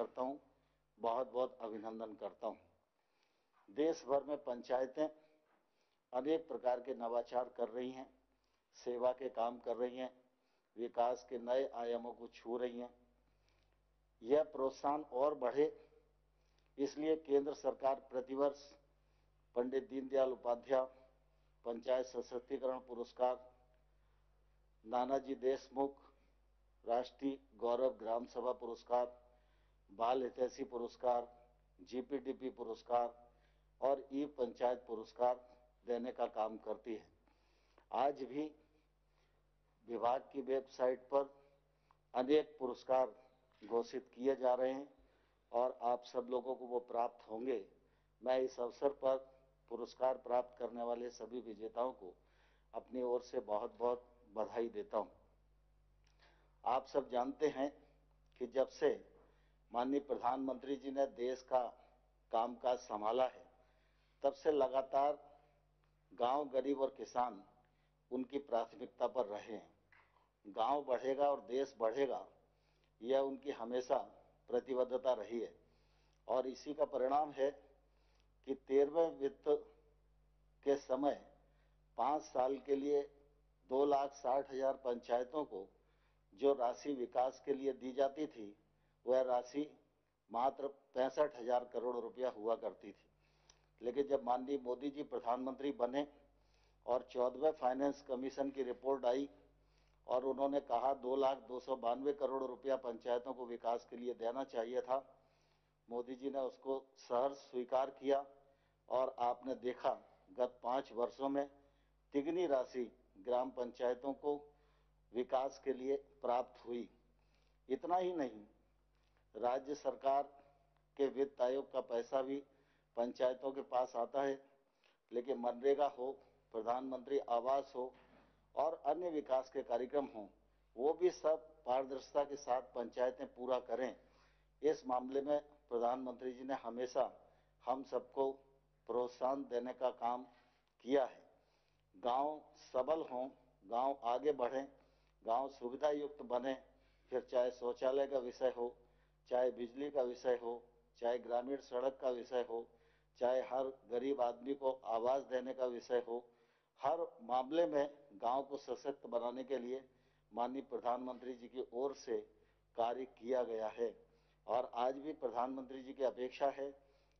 करता हूं, बहुत बहुत अभिनंदन करता हूं। देश भर में पंचायतें अनेक प्रकार के नवाचार कर रही हैं, सेवा के काम कर रही हैं, विकास के नए आयामों को छू रही हैं। यह प्रोत्साहन और बढ़े, इसलिए केंद्र सरकार प्रतिवर्ष पंडित दीनदयाल उपाध्याय पंचायत सशक्तिकरण पुरस्कार, नानाजी देशमुख राष्ट्रीय गौरव ग्राम सभा पुरस्कार, बाल हितैषी पुरस्कार, जीपीडीपी पुरस्कार और ई पंचायत पुरस्कार देने का काम करती है। आज भी विभाग की वेबसाइट पर अनेक पुरस्कार घोषित किए जा रहे हैं और आप सब लोगों को वो प्राप्त होंगे। मैं इस अवसर पर पुरस्कार प्राप्त करने वाले सभी विजेताओं को अपनी ओर से बहुत बहुत बधाई देता हूं। आप सब जानते हैं कि जब से माननीय प्रधानमंत्री जी ने देश का कामकाज संभाला है, तब से लगातार गांव, गरीब और किसान उनकी प्राथमिकता पर रहे हैं। गांव बढ़ेगा और देश बढ़ेगा, यह उनकी हमेशा प्रतिबद्धता रही है और इसी का परिणाम है कि 13वें वित्त के समय 5 साल के लिए 2,60,000 पंचायतों को जो राशि विकास के लिए दी जाती थी, वह राशि मात्र 65,000 करोड़ रुपया हुआ करती थी। लेकिन जब माननीय मोदी जी प्रधानमंत्री बने और 14वें फाइनेंस कमीशन की रिपोर्ट आई और उन्होंने कहा 2,02,92 करोड़ रुपया पंचायतों को विकास के लिए देना चाहिए था, मोदी जी ने उसको सहर्ष स्वीकार किया और आपने देखा गत 5 वर्षों में तिगनी राशि ग्राम पंचायतों को विकास के लिए प्राप्त हुई। इतना ही नहीं, राज्य सरकार के वित्त आयोग का पैसा भी पंचायतों के पास आता है, लेकिन मनरेगा हो, प्रधानमंत्री आवास हो और अन्य विकास के कार्यक्रम हों, वो भी सब पारदर्शिता के साथ पंचायतें पूरा करें। इस मामले में प्रधानमंत्री जी ने हमेशा हम सबको प्रोत्साहन देने का काम किया है। गांव सबल हों, गांव आगे बढ़ें, गांव सुविधा युक्त बने, फिर चाहे शौचालय का विषय हो, चाहे बिजली का विषय हो, चाहे ग्रामीण सड़क का विषय हो, चाहे हर गरीब आदमी को आवास देने का विषय हो, हर मामले में गांव को सशक्त बनाने के लिए माननीय प्रधानमंत्री जी की ओर से कार्य किया गया है। और आज भी प्रधानमंत्री जी की अपेक्षा है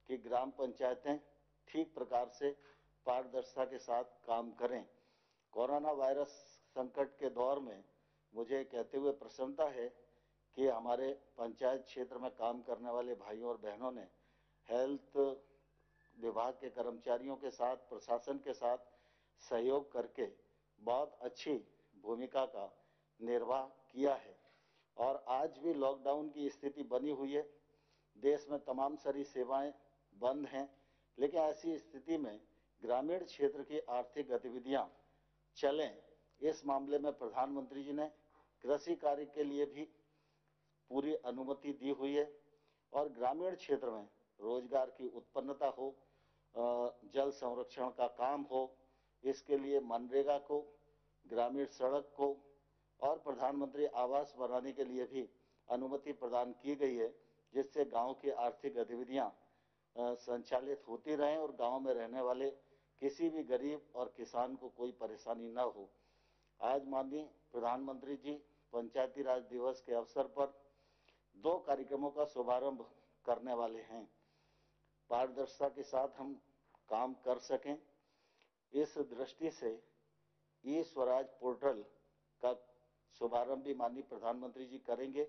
कि ग्राम पंचायतें ठीक प्रकार से पारदर्शिता के साथ काम करें। कोरोना वायरस संकट के दौर में मुझे कहते हुए प्रसन्नता है कि हमारे पंचायत क्षेत्र में काम करने वाले भाइयों और बहनों ने हेल्थ विभाग के कर्मचारियों के साथ, प्रशासन के साथ सहयोग करके बहुत अच्छी भूमिका का निर्वाह किया है। और आज भी लॉकडाउन की स्थिति बनी हुई है, देश में तमाम सारी सेवाएं बंद हैं, लेकिन ऐसी स्थिति में ग्रामीण क्षेत्र की आर्थिक गतिविधियां चलें, इस मामले में प्रधानमंत्री जी ने कृषि कार्य के लिए भी पूरी अनुमति दी हुई है और ग्रामीण क्षेत्र में रोजगार की उत्पन्नता हो, जल संरक्षण का काम हो, इसके लिए मनरेगा को, ग्रामीण सड़क को और प्रधानमंत्री आवास बनाने के लिए भी अनुमति प्रदान की गई है, जिससे गांव की आर्थिक गतिविधियां संचालित होती रहें और गांव में रहने वाले किसी भी गरीब और किसान को कोई परेशानी न हो। आज माननीय प्रधानमंत्री जी पंचायती राज दिवस के अवसर पर 2 कार्यक्रमों का शुभारंभ करने वाले हैं। पारदर्शिता के साथ हम काम कर सकें, इस दृष्टि से ई स्वराज पोर्टल का शुभारंभ भी माननीय प्रधानमंत्री जी करेंगे।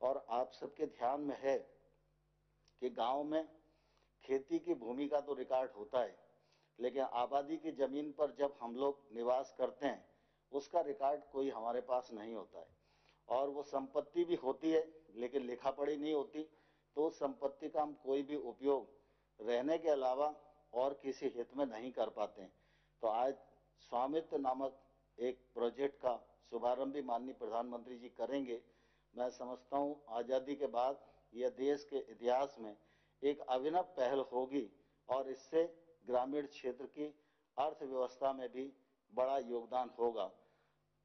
और आप सबके ध्यान में है कि गांव में खेती की भूमि का तो रिकॉर्ड होता है, लेकिन आबादी की जमीन पर जब हम लोग निवास करते हैं, उसका रिकॉर्ड कोई हमारे पास नहीं होता है। और वो संपत्ति भी होती है, लेकिन लिखा पढ़ी नहीं होती, तो उस संपत्ति का हम कोई भी उपयोग रहने के अलावा और किसी हित में नहीं कर पाते हैं। तो आज स्वामित्व नामक एक प्रोजेक्ट का शुभारंभ भी माननीय प्रधानमंत्री जी करेंगे। मैं समझता हूं आजादी के बाद यह देश के इतिहास में एक अभिनव पहल होगी और इससे ग्रामीण क्षेत्र की अर्थव्यवस्था में भी बड़ा योगदान होगा।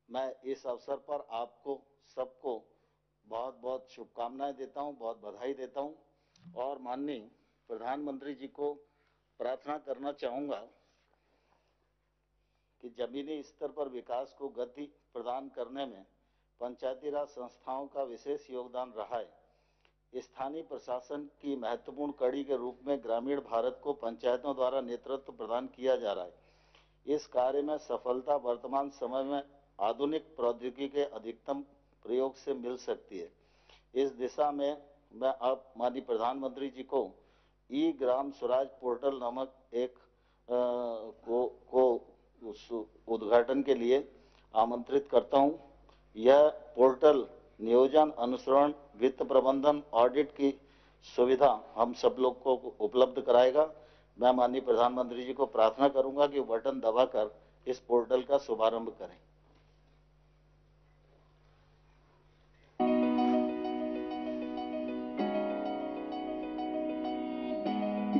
मैं इस अवसर पर आपको सबको बहुत बहुत शुभकामनाएं देता हूं, बहुत बधाई देता हूं और माननीय प्रधानमंत्री जी को प्रार्थना करना चाहूंगा कि जमीनी स्तर पर विकास को गति प्रदान करने में पंचायती राज संस्थाओं का विशेष योगदान रहा है। स्थानीय प्रशासन की महत्वपूर्ण कड़ी के रूप में ग्रामीण भारत को पंचायतों द्वारा नेतृत्व प्रदान किया जा रहा है। इस कार्य में सफलता वर्तमान समय में आधुनिक प्रौद्योगिकी के अधिकतम प्रयोग से मिल सकती है। इस दिशा में मैं अब माननीय प्रधानमंत्री जी को ई ग्राम स्वराज पोर्टल नामक एक उद्घाटन के लिए आमंत्रित करता हूं। यह पोर्टल नियोजन, अनुसरण, वित्त प्रबंधन, ऑडिट की सुविधा हम सब लोग को उपलब्ध कराएगा। मैं माननीय प्रधानमंत्री जी को प्रार्थना करूंगा कि बटन दबाकर इस पोर्टल का शुभारंभ करें।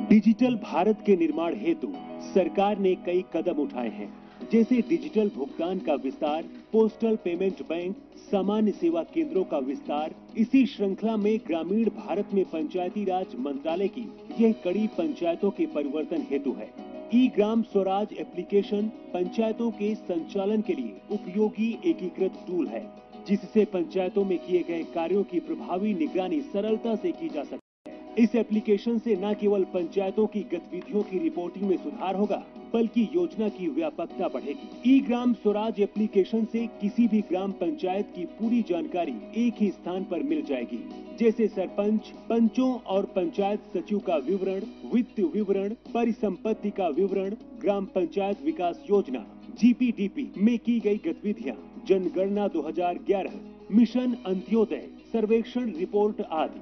डिजिटल भारत के निर्माण हेतु सरकार ने कई कदम उठाए हैं, जैसे डिजिटल भुगतान का विस्तार, पोस्टल पेमेंट बैंक, सामान्य सेवा केंद्रों का विस्तार। इसी श्रृंखला में ग्रामीण भारत में पंचायती राज मंत्रालय की यह कड़ी पंचायतों के परिवर्तन हेतु है। ई ग्राम स्वराज एप्लीकेशन पंचायतों के संचालन के लिए उपयोगी एकीकृत टूल है, जिससे पंचायतों में किए गए कार्यों की प्रभावी निगरानी सरलता से की जा सकती है। इस एप्लीकेशन से न केवल पंचायतों की गतिविधियों की रिपोर्टिंग में सुधार होगा, बल्कि योजना की व्यापकता बढ़ेगी। ई ग्राम स्वराज एप्लीकेशन से किसी भी ग्राम पंचायत की पूरी जानकारी एक ही स्थान पर मिल जाएगी, जैसे सरपंच, पंचों और पंचायत सचिव का विवरण, वित्त विवरण, परिसंपत्ति का विवरण, ग्राम पंचायत विकास योजना GPDP में की गई गतिविधियाँ, जनगणना 2011, मिशन अंत्योदय, सर्वेक्षण रिपोर्ट आदि।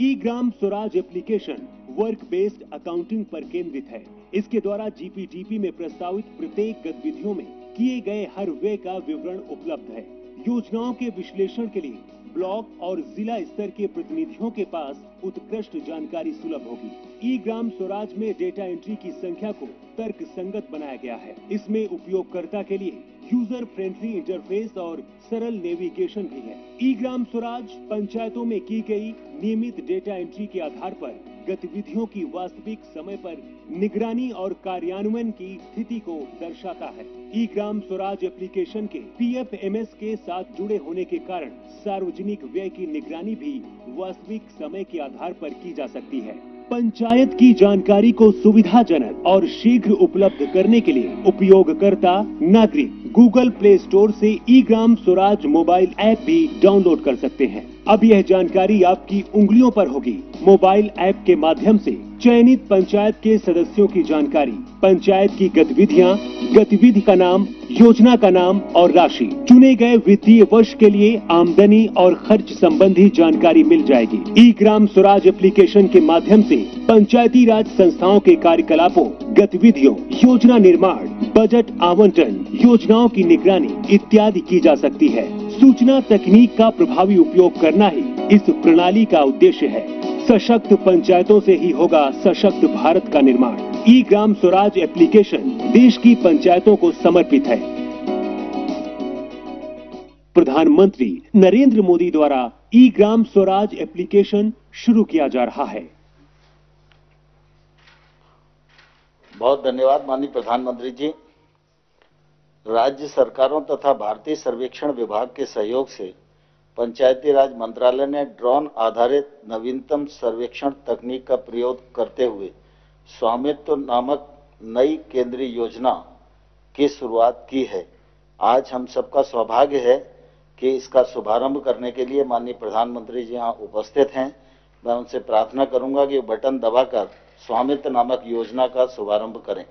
E Gram Swaraj application work based accounting पर केंद्रित है। इसके द्वारा GPDP में प्रस्तावित प्रत्येक गतिविधियों में किए गए हर व्यय का विवरण उपलब्ध है। योजनाओं के विश्लेषण के लिए ब्लॉक और जिला स्तर के प्रतिनिधियों के पास उत्कृष्ट जानकारी सुलभ होगी। ई ग्राम स्वराज में डेटा एंट्री की संख्या को तर्क संगत बनाया गया है। इसमें उपयोगकर्ता के लिए यूजर फ्रेंडली इंटरफेस और सरल नेविगेशन भी है। ई ग्राम स्वराज पंचायतों में की गई नियमित डेटा एंट्री के आधार पर गतिविधियों की वास्तविक समय पर निगरानी और कार्यान्वयन की स्थिति को दर्शाता है। ई ग्राम स्वराज एप्लीकेशन के PFMS के साथ जुड़े होने के कारण सार्वजनिक व्यय की निगरानी भी वास्तविक समय के आधार पर की जा सकती है। पंचायत की जानकारी को सुविधाजनक और शीघ्र उपलब्ध करने के लिए उपयोगकर्ता नागरिक गूगल प्ले स्टोर से ई ग्राम स्वराज मोबाइल ऐप भी डाउनलोड कर सकते हैं। अब यह जानकारी आपकी उंगलियों पर होगी। मोबाइल ऐप के माध्यम से चयनित पंचायत के सदस्यों की जानकारी, पंचायत की गतिविधियां, गतिविधि का नाम, योजना का नाम और राशि, चुने गए वित्तीय वर्ष के लिए आमदनी और खर्च संबंधी जानकारी मिल जाएगी। ई ग्राम स्वराज एप्लीकेशन के माध्यम से पंचायती राज संस्थाओं के कार्यकलापों, गतिविधियों, योजना निर्माण, बजट आवंटन, योजनाओं की निगरानी इत्यादि की जा सकती है। सूचना तकनीक का प्रभावी उपयोग करना ही इस प्रणाली का उद्देश्य है। सशक्त पंचायतों से ही होगा सशक्त भारत का निर्माण। ई ग्राम स्वराज एप्लीकेशन देश की पंचायतों को समर्पित है। प्रधानमंत्री नरेंद्र मोदी द्वारा ई ग्राम स्वराज एप्लीकेशन शुरू किया जा रहा है। बहुत धन्यवाद माननीय प्रधानमंत्री जी। राज्य सरकारों तथा भारतीय सर्वेक्षण विभाग के सहयोग से पंचायती राज मंत्रालय ने ड्रोन आधारित नवीनतम सर्वेक्षण तकनीक का प्रयोग करते हुए स्वामित्व नामक नई केंद्रीय योजना की शुरुआत की है। आज हम सबका सौभाग्य है कि इसका शुभारंभ करने के लिए माननीय प्रधानमंत्री जी यहाँ उपस्थित हैं। मैं उनसे प्रार्थना करूंगा कि बटन दबाकर स्वामित्व नामक योजना का शुभारंभ करें।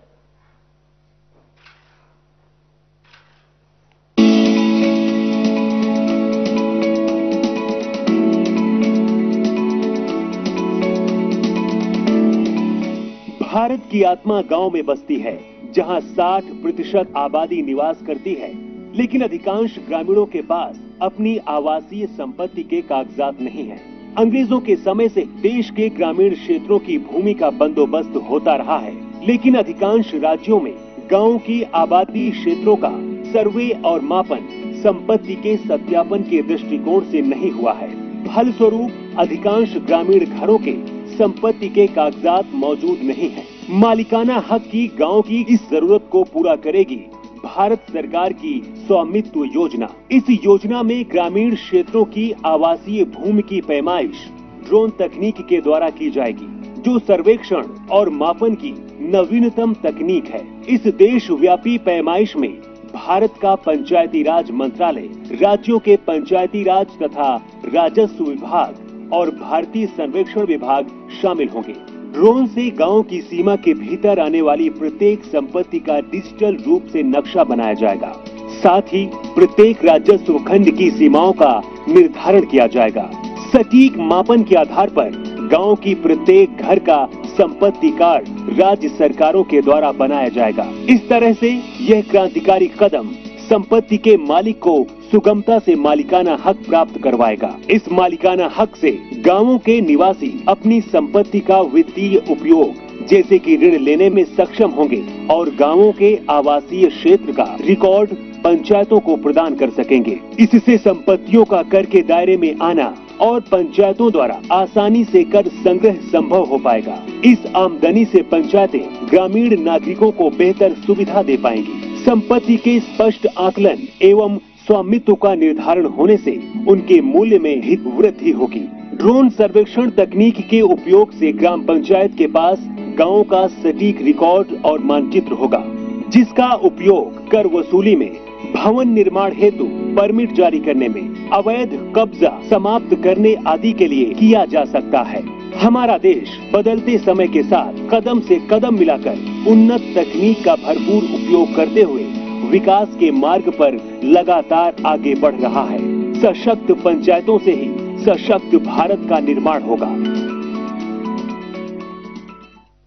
भारत की आत्मा गांव में बसती है, जहां 60% आबादी निवास करती है, लेकिन अधिकांश ग्रामीणों के पास अपनी आवासीय संपत्ति के कागजात नहीं है। अंग्रेजों के समय से देश के ग्रामीण क्षेत्रों की भूमि का बंदोबस्त होता रहा है, लेकिन अधिकांश राज्यों में गांव की आबादी क्षेत्रों का सर्वे और मापन संपत्ति के सत्यापन के दृष्टिकोण से नहीं हुआ है। फलस्वरूप अधिकांश ग्रामीण घरों के संपत्ति के कागजात मौजूद नहीं हैं। मालिकाना हक की गांव की इस जरूरत को पूरा करेगी भारत सरकार की स्वामित्व योजना। इस योजना में ग्रामीण क्षेत्रों की आवासीय भूमि की पैमाइश ड्रोन तकनीक के द्वारा की जाएगी, जो सर्वेक्षण और मापन की नवीनतम तकनीक है। इस देशव्यापी पैमाइश में भारत का पंचायती राज मंत्रालय, राज्यों के पंचायती राज तथा राजस्व विभाग और भारतीय सर्वेक्षण विभाग शामिल होंगे। ड्रोन से गांव की सीमा के भीतर आने वाली प्रत्येक संपत्ति का डिजिटल रूप से नक्शा बनाया जाएगा। साथ ही प्रत्येक राजस्व खंड की सीमाओं का निर्धारण किया जाएगा। सटीक मापन के आधार पर गांव की प्रत्येक घर का संपत्ति कार्ड राज्य सरकारों के द्वारा बनाया जाएगा। इस तरह से यह क्रांतिकारी कदम संपत्ति के मालिक को सुगमता से मालिकाना हक प्राप्त करवाएगा। इस मालिकाना हक से गांवों के निवासी अपनी संपत्ति का वित्तीय उपयोग जैसे कि ऋण लेने में सक्षम होंगे और गांवों के आवासीय क्षेत्र का रिकॉर्ड पंचायतों को प्रदान कर सकेंगे। इससे संपत्तियों का कर के दायरे में आना और पंचायतों द्वारा आसानी से कर संग्रह संभव हो पाएगा। इस आमदनी से पंचायतें ग्रामीण नागरिकों को बेहतर सुविधा दे पाएंगी। संपत्ति के स्पष्ट आकलन एवं स्वामित्व का निर्धारण होने से उनके मूल्य में भी वृद्धि होगी। ड्रोन सर्वेक्षण तकनीक के उपयोग से ग्राम पंचायत के पास गांव का सटीक रिकॉर्ड और मानचित्र होगा, जिसका उपयोग कर वसूली में, भवन निर्माण हेतु परमिट जारी करने में, अवैध कब्जा समाप्त करने आदि के लिए किया जा सकता है। हमारा देश बदलते समय के साथ कदम से कदम मिलाकर उन्नत तकनीक का भरपूर उपयोग करते हुए विकास के मार्ग पर लगातार आगे बढ़ रहा है। सशक्त पंचायतों से ही सशक्त भारत का निर्माण होगा।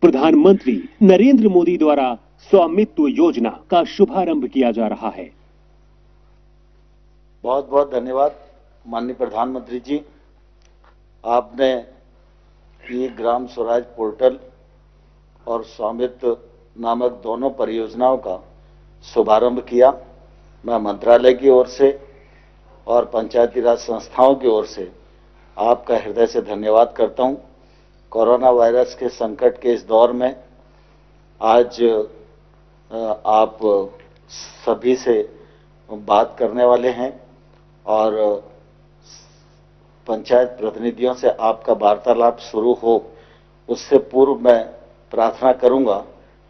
प्रधानमंत्री नरेंद्र मोदी द्वारा स्वामित्व योजना का शुभारंभ किया जा रहा है। बहुत बहुत धन्यवाद माननीय प्रधानमंत्री जी। आपने ये ग्राम स्वराज पोर्टल और स्वामित्व नामक दोनों परियोजनाओं का शुभारंभ किया। मैं मंत्रालय की ओर से और पंचायती राज संस्थाओं की ओर से आपका हृदय से धन्यवाद करता हूं। कोरोना वायरस के संकट के इस दौर में आज आप सभी से बात करने वाले हैं और पंचायत प्रतिनिधियों से आपका वार्तालाप शुरू हो, उससे पूर्व मैं प्रार्थना करूंगा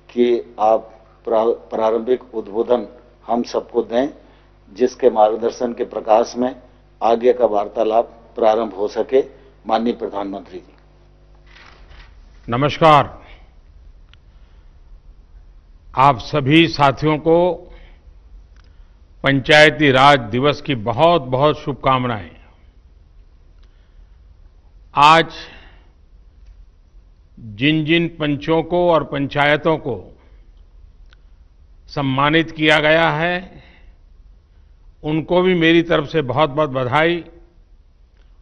कि आप प्रारंभिक उद्बोधन हम सबको दें, जिसके मार्गदर्शन के प्रकाश में आगे का वार्तालाप प्रारंभ हो सके। माननीय प्रधानमंत्री जी। नमस्कार। आप सभी साथियों को पंचायती राज दिवस की बहुत बहुत शुभकामनाएं। आज जिन जिन पंचों को और पंचायतों को सम्मानित किया गया है, उनको भी मेरी तरफ से बहुत बहुत बधाई।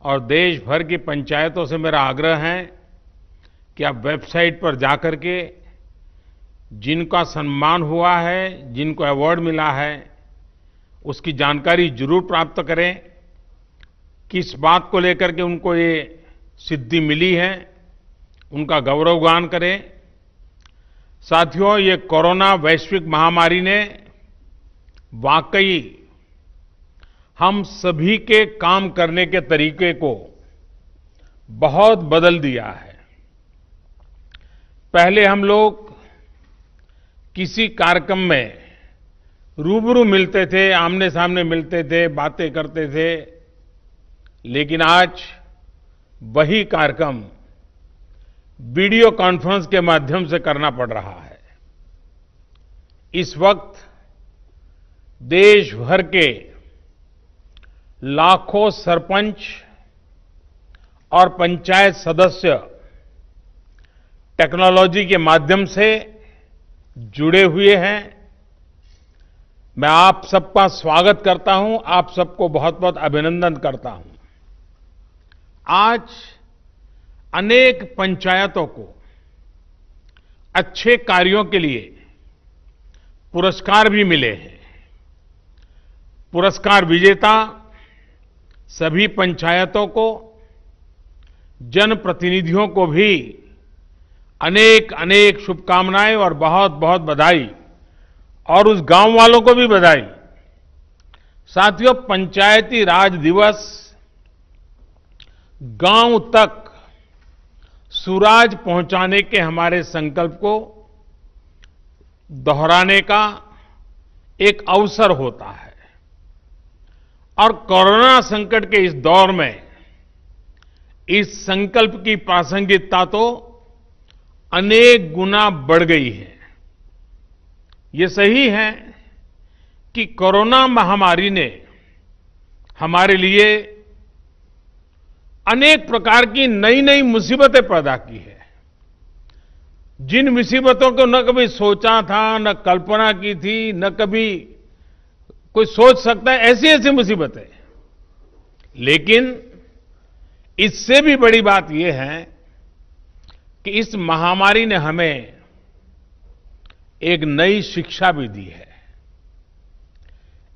और देश भर की पंचायतों से मेरा आग्रह है कि आप वेबसाइट पर जाकर के जिनका सम्मान हुआ है, जिनको अवार्ड मिला है, उसकी जानकारी जरूर प्राप्त करें। किस बात को लेकर के उनको ये सिद्धि मिली है, उनका गौरवगान करें। साथियों, ये कोरोना वैश्विक महामारी ने वाकई हम सभी के काम करने के तरीके को बहुत बदल दिया है। पहले हम लोग किसी कार्यक्रम में रूबरू मिलते थे, आमने सामने मिलते थे, बातें करते थे, लेकिन आज वही कार्यक्रम वीडियो कॉन्फ्रेंस के माध्यम से करना पड़ रहा है। इस वक्त देश भर के लाखों सरपंच और पंचायत सदस्य टेक्नोलॉजी के माध्यम से जुड़े हुए हैं। मैं आप सबका स्वागत करता हूं, आप सबको बहुत बहुत अभिनंदन करता हूं। आज अनेक पंचायतों को अच्छे कार्यों के लिए पुरस्कार भी मिले हैं। पुरस्कार विजेता सभी पंचायतों को जनप्रतिनिधियों को भी अनेक अनेक शुभकामनाएं और बहुत बहुत बधाई, और उस गांव वालों को भी बधाई। साथियों, पंचायती राज दिवस गांव तक सुराज पहुंचाने के हमारे संकल्प को दोहराने का एक अवसर होता है, और कोरोना संकट के इस दौर में इस संकल्प की प्रासंगिकता तो अनेक गुना बढ़ गई है। ये सही है कि कोरोना महामारी ने हमारे लिए अनेक प्रकार की नई नई मुसीबतें पैदा की है। जिन मुसीबतों को न कभी सोचा था, न कल्पना की थी, न कभी कोई सोच सकता है, ऐसी ऐसी मुसीबतें। लेकिन इससे भी बड़ी बात यह है कि इस महामारी ने हमें एक नई शिक्षा भी दी है,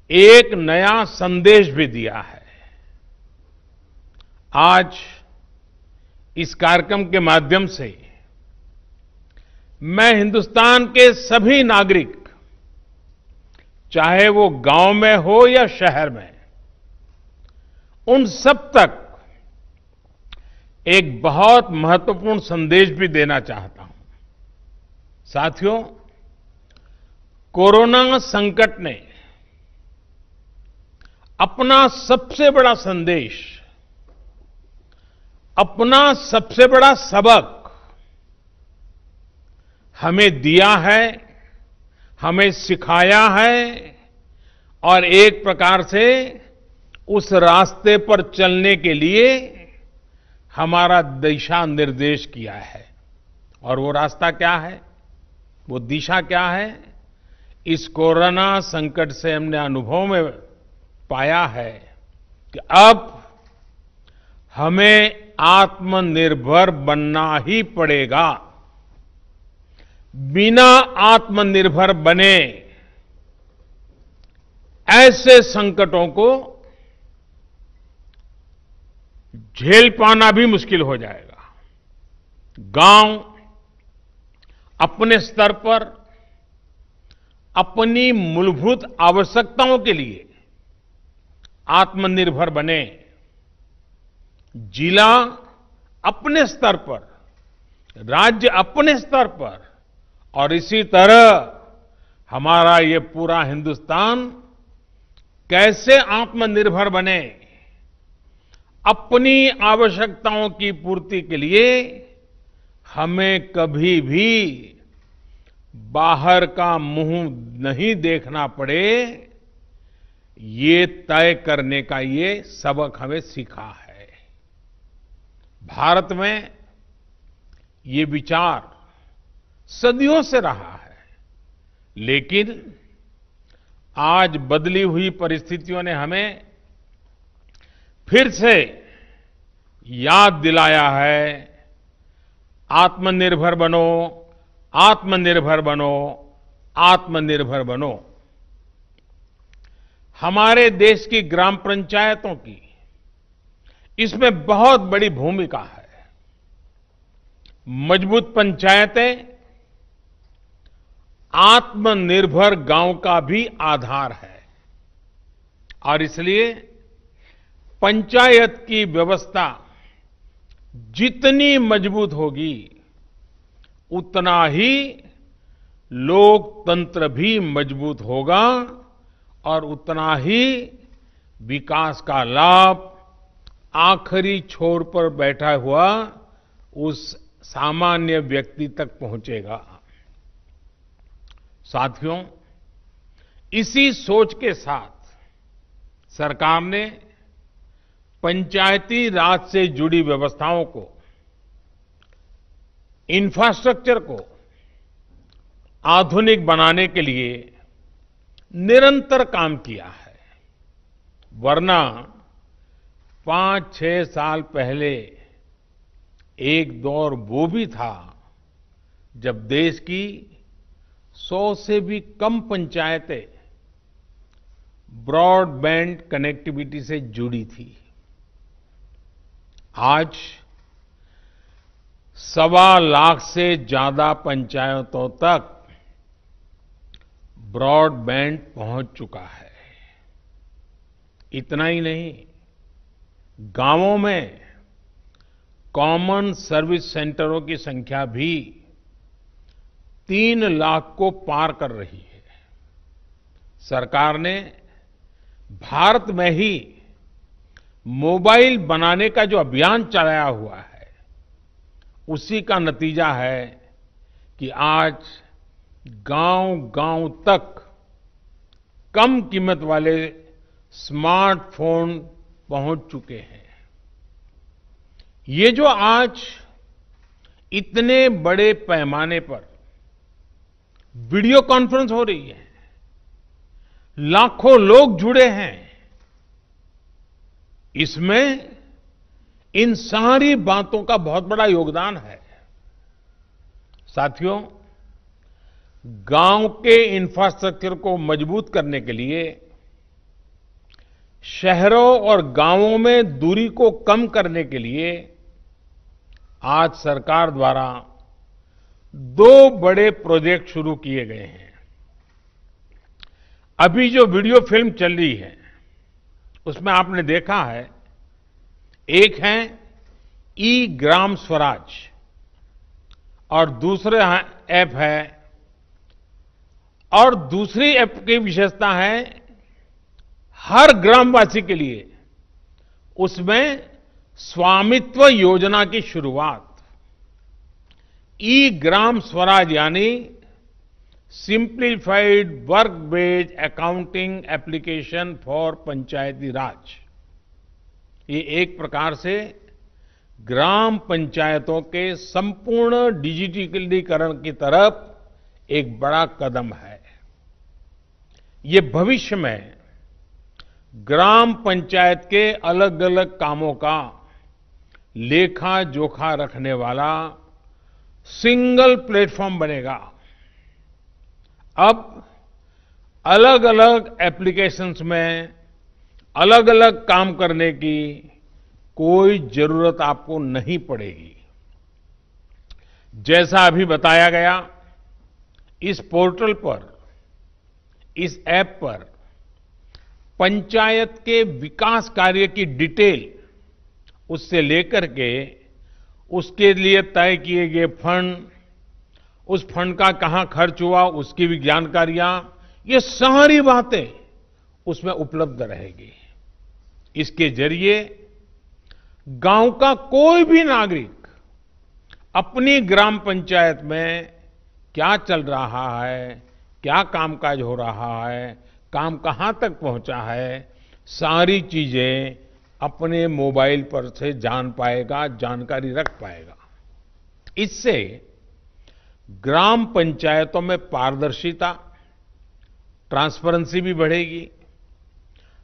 एक नया संदेश भी दिया है। आज इस कार्यक्रम के माध्यम से मैं हिंदुस्तान के सभी नागरिक, चाहे वो गांव में हो या शहर में, उन सब तक एक बहुत महत्वपूर्ण संदेश भी देना चाहता हूं। साथियों, कोरोना संकट ने अपना सबसे बड़ा संदेश, अपना सबसे बड़ा सबक हमें दिया है, हमें सिखाया है, और एक प्रकार से उस रास्ते पर चलने के लिए हमारा दिशा निर्देश किया है। और वो रास्ता क्या है, वो दिशा क्या है? इस कोरोना संकट से हमने अनुभव में पाया है कि अब हमें आत्मनिर्भर बनना ही पड़ेगा। बिना आत्मनिर्भर बने ऐसे संकटों को झेल पाना भी मुश्किल हो जाएगा। गांव अपने स्तर पर अपनी मूलभूत आवश्यकताओं के लिए आत्मनिर्भर बने, जिला अपने स्तर पर, राज्य अपने स्तर पर, और इसी तरह हमारा ये पूरा हिंदुस्तान कैसे आत्मनिर्भर बने, अपनी आवश्यकताओं की पूर्ति के लिए हमें कभी भी बाहर का मुंह नहीं देखना पड़े, ये तय करने का ये सबक हमें सीखा है। भारत में ये विचार सदियों से रहा है, लेकिन आज बदली हुई परिस्थितियों ने हमें फिर से याद दिलाया है, आत्मनिर्भर बनो, आत्मनिर्भर बनो, आत्मनिर्भर बनो। हमारे देश की ग्राम पंचायतों की इसमें बहुत बड़ी भूमिका है। मजबूत पंचायतें आत्मनिर्भर गांव का भी आधार है, और इसलिए पंचायत की व्यवस्था जितनी मजबूत होगी, उतना ही लोकतंत्र भी मजबूत होगा, और उतना ही विकास का लाभ आखिरी छोर पर बैठा हुआ उस सामान्य व्यक्ति तक पहुंचेगा। साथियों, इसी सोच के साथ सरकार ने पंचायती राज से जुड़ी व्यवस्थाओं को, इंफ्रास्ट्रक्चर को आधुनिक बनाने के लिए निरंतर काम किया है। वरना 5-6 साल पहले एक दौर वो भी था जब देश की 100 से भी कम पंचायतें ब्रॉडबैंड कनेक्टिविटी से जुड़ी थी। आज 1.25 से ज्यादा पंचायतों तक ब्रॉडबैंड पहुंच चुका है। इतना ही नहीं, गांवों में कॉमन सर्विस सेंटरों की संख्या भी 3 लाख को पार कर रही है। सरकार ने भारत में ही मोबाइल बनाने का जो अभियान चलाया हुआ है, उसी का नतीजा है कि आज गांव-गांव तक कम कीमत वाले स्मार्टफोन पहुंच चुके हैं। ये जो आज इतने बड़े पैमाने पर वीडियो कॉन्फ्रेंस हो रही है, लाखों लोग जुड़े हैं, इसमें इन सारी बातों का बहुत बड़ा योगदान है। साथियों, गांव के इंफ्रास्ट्रक्चर को मजबूत करने के लिए, शहरों और गांवों में दूरी को कम करने के लिए आज सरकार द्वारा 2 बड़े प्रोजेक्ट शुरू किए गए हैं। अभी जो वीडियो फिल्म चल रही है, उसमें आपने देखा है, एक है ई ग्राम स्वराज और दूसरा ऐप है, और दूसरी ऐप की विशेषता है हर ग्रामवासी के लिए उसमें स्वामित्व योजना की शुरुआत। ई ग्राम स्वराज यानी simplified work based accounting application for Panchayati Raj. ये एक प्रकार से ग्राम पंचायतों के संपूर्ण डिजिटलीकरण की तरफ एक बड़ा कदम है। ये भविष्य में ग्राम पंचायत के अलग अलग कामों का लेखा जोखा रखने वाला सिंगल प्लेटफॉर्म बनेगा। अब अलग अलग एप्लीकेशंस में अलग अलग काम करने की कोई जरूरत आपको नहीं पड़ेगी। जैसा अभी बताया गया, इस पोर्टल पर, इस ऐप पर पंचायत के विकास कार्य की डिटेल, उससे लेकर के उसके लिए तय किए गए फंड, उस फंड का कहां खर्च हुआ, उसकी भी जानकारियां, ये सारी बातें उसमें उपलब्ध रहेगी। इसके जरिए गांव का कोई भी नागरिक अपनी ग्राम पंचायत में क्या चल रहा है, क्या कामकाज हो रहा है, काम कहां तक पहुंचा है, सारी चीजें अपने मोबाइल पर से जान पाएगा, जानकारी रख पाएगा। इससे ग्राम पंचायतों में पारदर्शिता, ट्रांसपेरेंसी भी बढ़ेगी,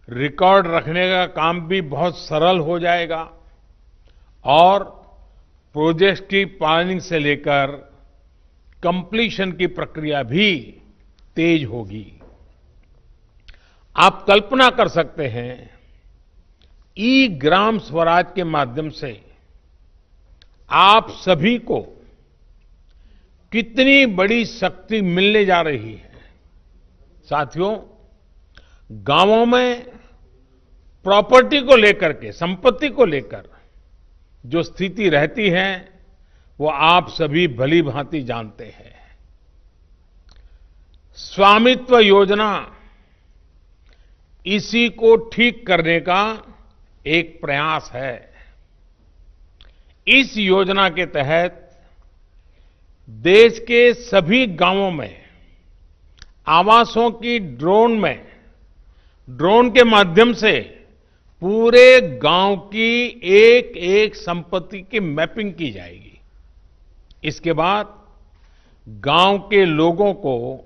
रिकॉर्ड रखने का काम भी बहुत सरल हो जाएगा और प्रोजेक्ट की प्लानिंग से लेकर कंप्लीशन की प्रक्रिया भी तेज होगी। आप कल्पना कर सकते हैं, ई ग्राम स्वराज के माध्यम से आप सभी को कितनी बड़ी शक्ति मिलने जा रही है। साथियों, गांवों में प्रॉपर्टी को लेकर के, संपत्ति को लेकर जो स्थिति रहती है, वो आप सभी भली भांति जानते हैं। स्वामित्व योजना इसी को ठीक करने का एक प्रयास है। इस योजना के तहत देश के सभी गांवों में आवासों की ड्रोन के माध्यम से पूरे गांव की एक एक संपत्ति की मैपिंग की जाएगी। इसके बाद गांव के लोगों को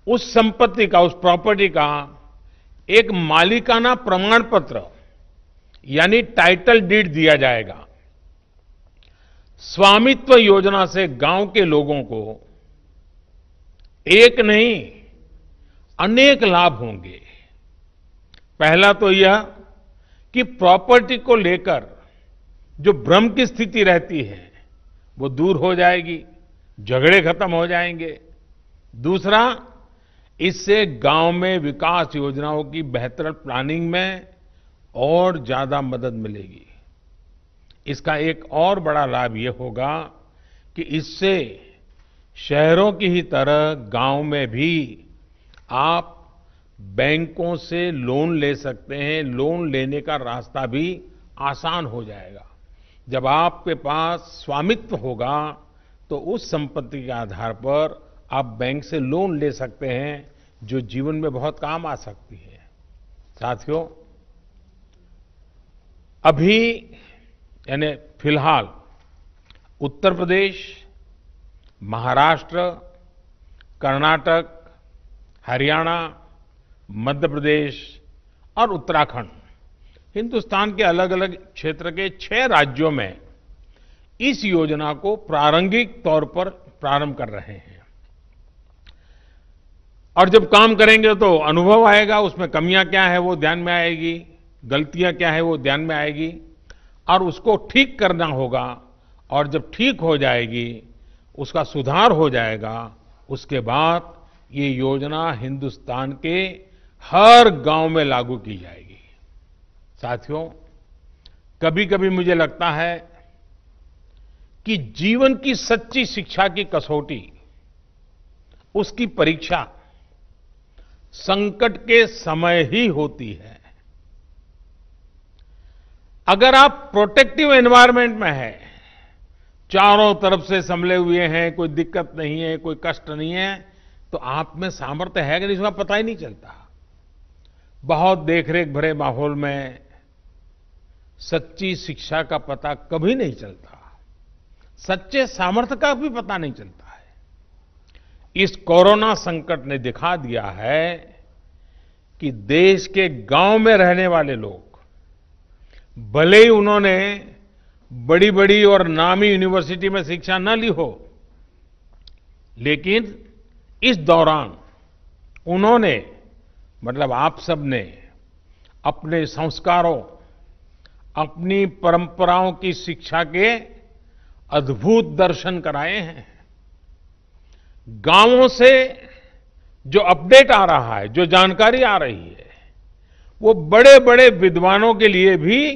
उस संपत्ति का, उस प्रॉपर्टी का एक मालिकाना प्रमाण पत्र यानी टाइटल डीड दिया जाएगा। स्वामित्व योजना से गांव के लोगों को एक नहीं अनेक लाभ होंगे। पहला तो यह कि प्रॉपर्टी को लेकर जो भ्रम की स्थिति रहती है, वो दूर हो जाएगी, झगड़े खत्म हो जाएंगे। दूसरा, इससे गांव में विकास योजनाओं की बेहतर प्लानिंग में और ज्यादा मदद मिलेगी। इसका एक और बड़ा लाभ ये होगा कि इससे शहरों की ही तरह गांव में भी आप बैंकों से लोन ले सकते हैं। लोन लेने का रास्ता भी आसान हो जाएगा। जब आपके पास स्वामित्व होगा तो उस संपत्ति के आधार पर आप बैंक से लोन ले सकते हैं, जो जीवन में बहुत काम आ सकती है। साथियों, अभी यानी फिलहाल उत्तर प्रदेश, महाराष्ट्र, कर्नाटक, हरियाणा, मध्य प्रदेश और उत्तराखंड, हिंदुस्तान के अलग अलग क्षेत्र के 6 राज्यों में इस योजना को प्रारंभिक तौर पर प्रारंभ कर रहे हैं। और जब काम करेंगे तो अनुभव आएगा, उसमें कमियां क्या है वो ध्यान में आएगी, गलतियां क्या है वो ध्यान में आएगी, और उसको ठीक करना होगा। और जब ठीक हो जाएगी, उसका सुधार हो जाएगा, उसके बाद ये योजना हिंदुस्तान के हर गांव में लागू की जाएगी। साथियों, कभी कभी मुझे लगता है कि जीवन की सच्ची शिक्षा की कसौटी, उसकी परीक्षा संकट के समय ही होती है। अगर आप प्रोटेक्टिव एनवायरनमेंट में हैं, चारों तरफ से संभले हुए हैं, कोई दिक्कत नहीं है, कोई कष्ट नहीं है, तो आप में सामर्थ्य है कि नहीं, इसका पता ही नहीं चलता। बहुत देखरेख भरे माहौल में सच्ची शिक्षा का पता कभी नहीं चलता, सच्चे सामर्थ्य का भी पता नहीं चलता है। इस कोरोना संकट ने दिखा दिया है कि देश के गांव में रहने वाले लोग, भले ही उन्होंने बड़ी बड़ी और नामी यूनिवर्सिटी में शिक्षा न ली हो, लेकिन इस दौरान उन्होंने, मतलब आप सबने, अपने संस्कारों, अपनी परंपराओं की शिक्षा के अद्भुत दर्शन कराए हैं। गांवों से जो अपडेट आ रहा है, जो जानकारी आ रही है, वो बड़े बड़े विद्वानों के लिए भी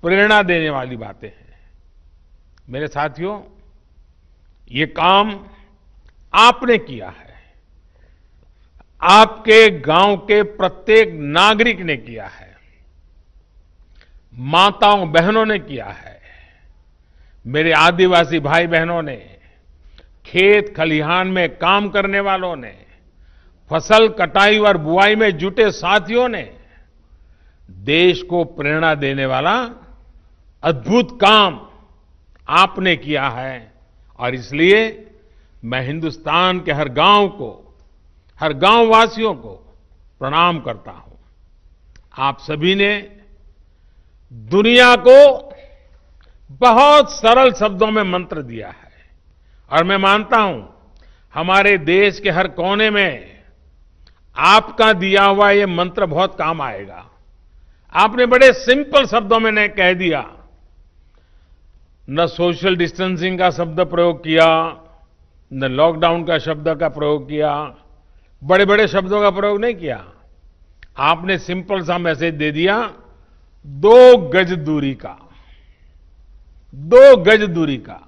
प्रेरणा देने वाली बातें हैं। मेरे साथियों, ये काम आपने किया है, आपके गांव के प्रत्येक नागरिक ने किया है, माताओं बहनों ने किया है, मेरे आदिवासी भाई बहनों ने, खेत खलिहान में काम करने वालों ने, फसल कटाई और बुआई में जुटे साथियों ने देश को प्रेरणा देने वाला अद्भुत काम आपने किया है। और इसलिए मैं हिंदुस्तान के हर गांव को, हर गांव वासियों को प्रणाम करता हूं। आप सभी ने दुनिया को बहुत सरल शब्दों में मंत्र दिया है, और मैं मानता हूं हमारे देश के हर कोने में आपका दिया हुआ ये मंत्र बहुत काम आएगा। आपने बड़े सिंपल शब्दों में ने कह दिया, न सोशल डिस्टेंसिंग का शब्द प्रयोग किया, न लॉकडाउन का शब्द का प्रयोग किया, बड़े बड़े शब्दों का प्रयोग नहीं किया। आपने सिंपल सा मैसेज दे दिया, 2 गज दूरी का, 2 गज दूरी का,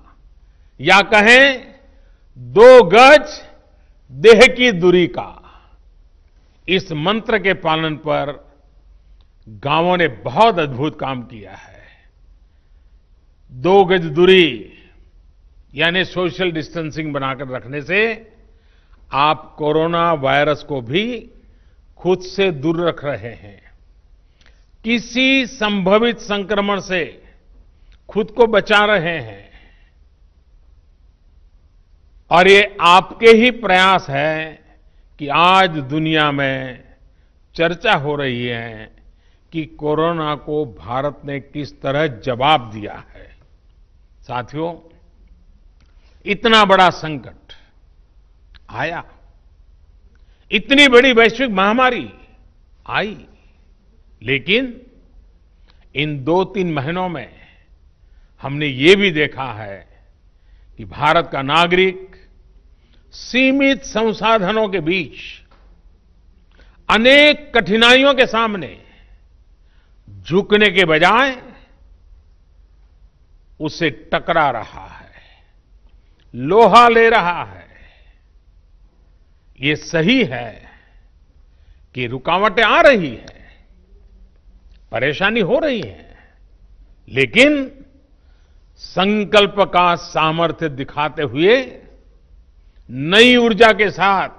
या कहें 2 गज देह की दूरी का। इस मंत्र के पालन पर गांवों ने बहुत अद्भुत काम किया है। 2 गज दूरी यानी सोशल डिस्टेंसिंग बनाकर रखने से आप कोरोना वायरस को भी खुद से दूर रख रहे हैं, किसी संभवित संक्रमण से खुद को बचा रहे हैं। और ये आपके ही प्रयास है कि आज दुनिया में चर्चा हो रही है कि कोरोना को भारत ने किस तरह जवाब दिया है। साथियों, इतना बड़ा संकट आया, इतनी बड़ी वैश्विक महामारी आई, लेकिन इन 2-3 महीनों में हमने ये भी देखा है कि भारत का नागरिक सीमित संसाधनों के बीच अनेक कठिनाइयों के सामने झुकने के बजाय उससे टकरा रहा है, लोहा ले रहा है। ये सही है कि रुकावटें आ रही है, परेशानी हो रही है, लेकिन संकल्प का सामर्थ्य दिखाते हुए नई ऊर्जा के साथ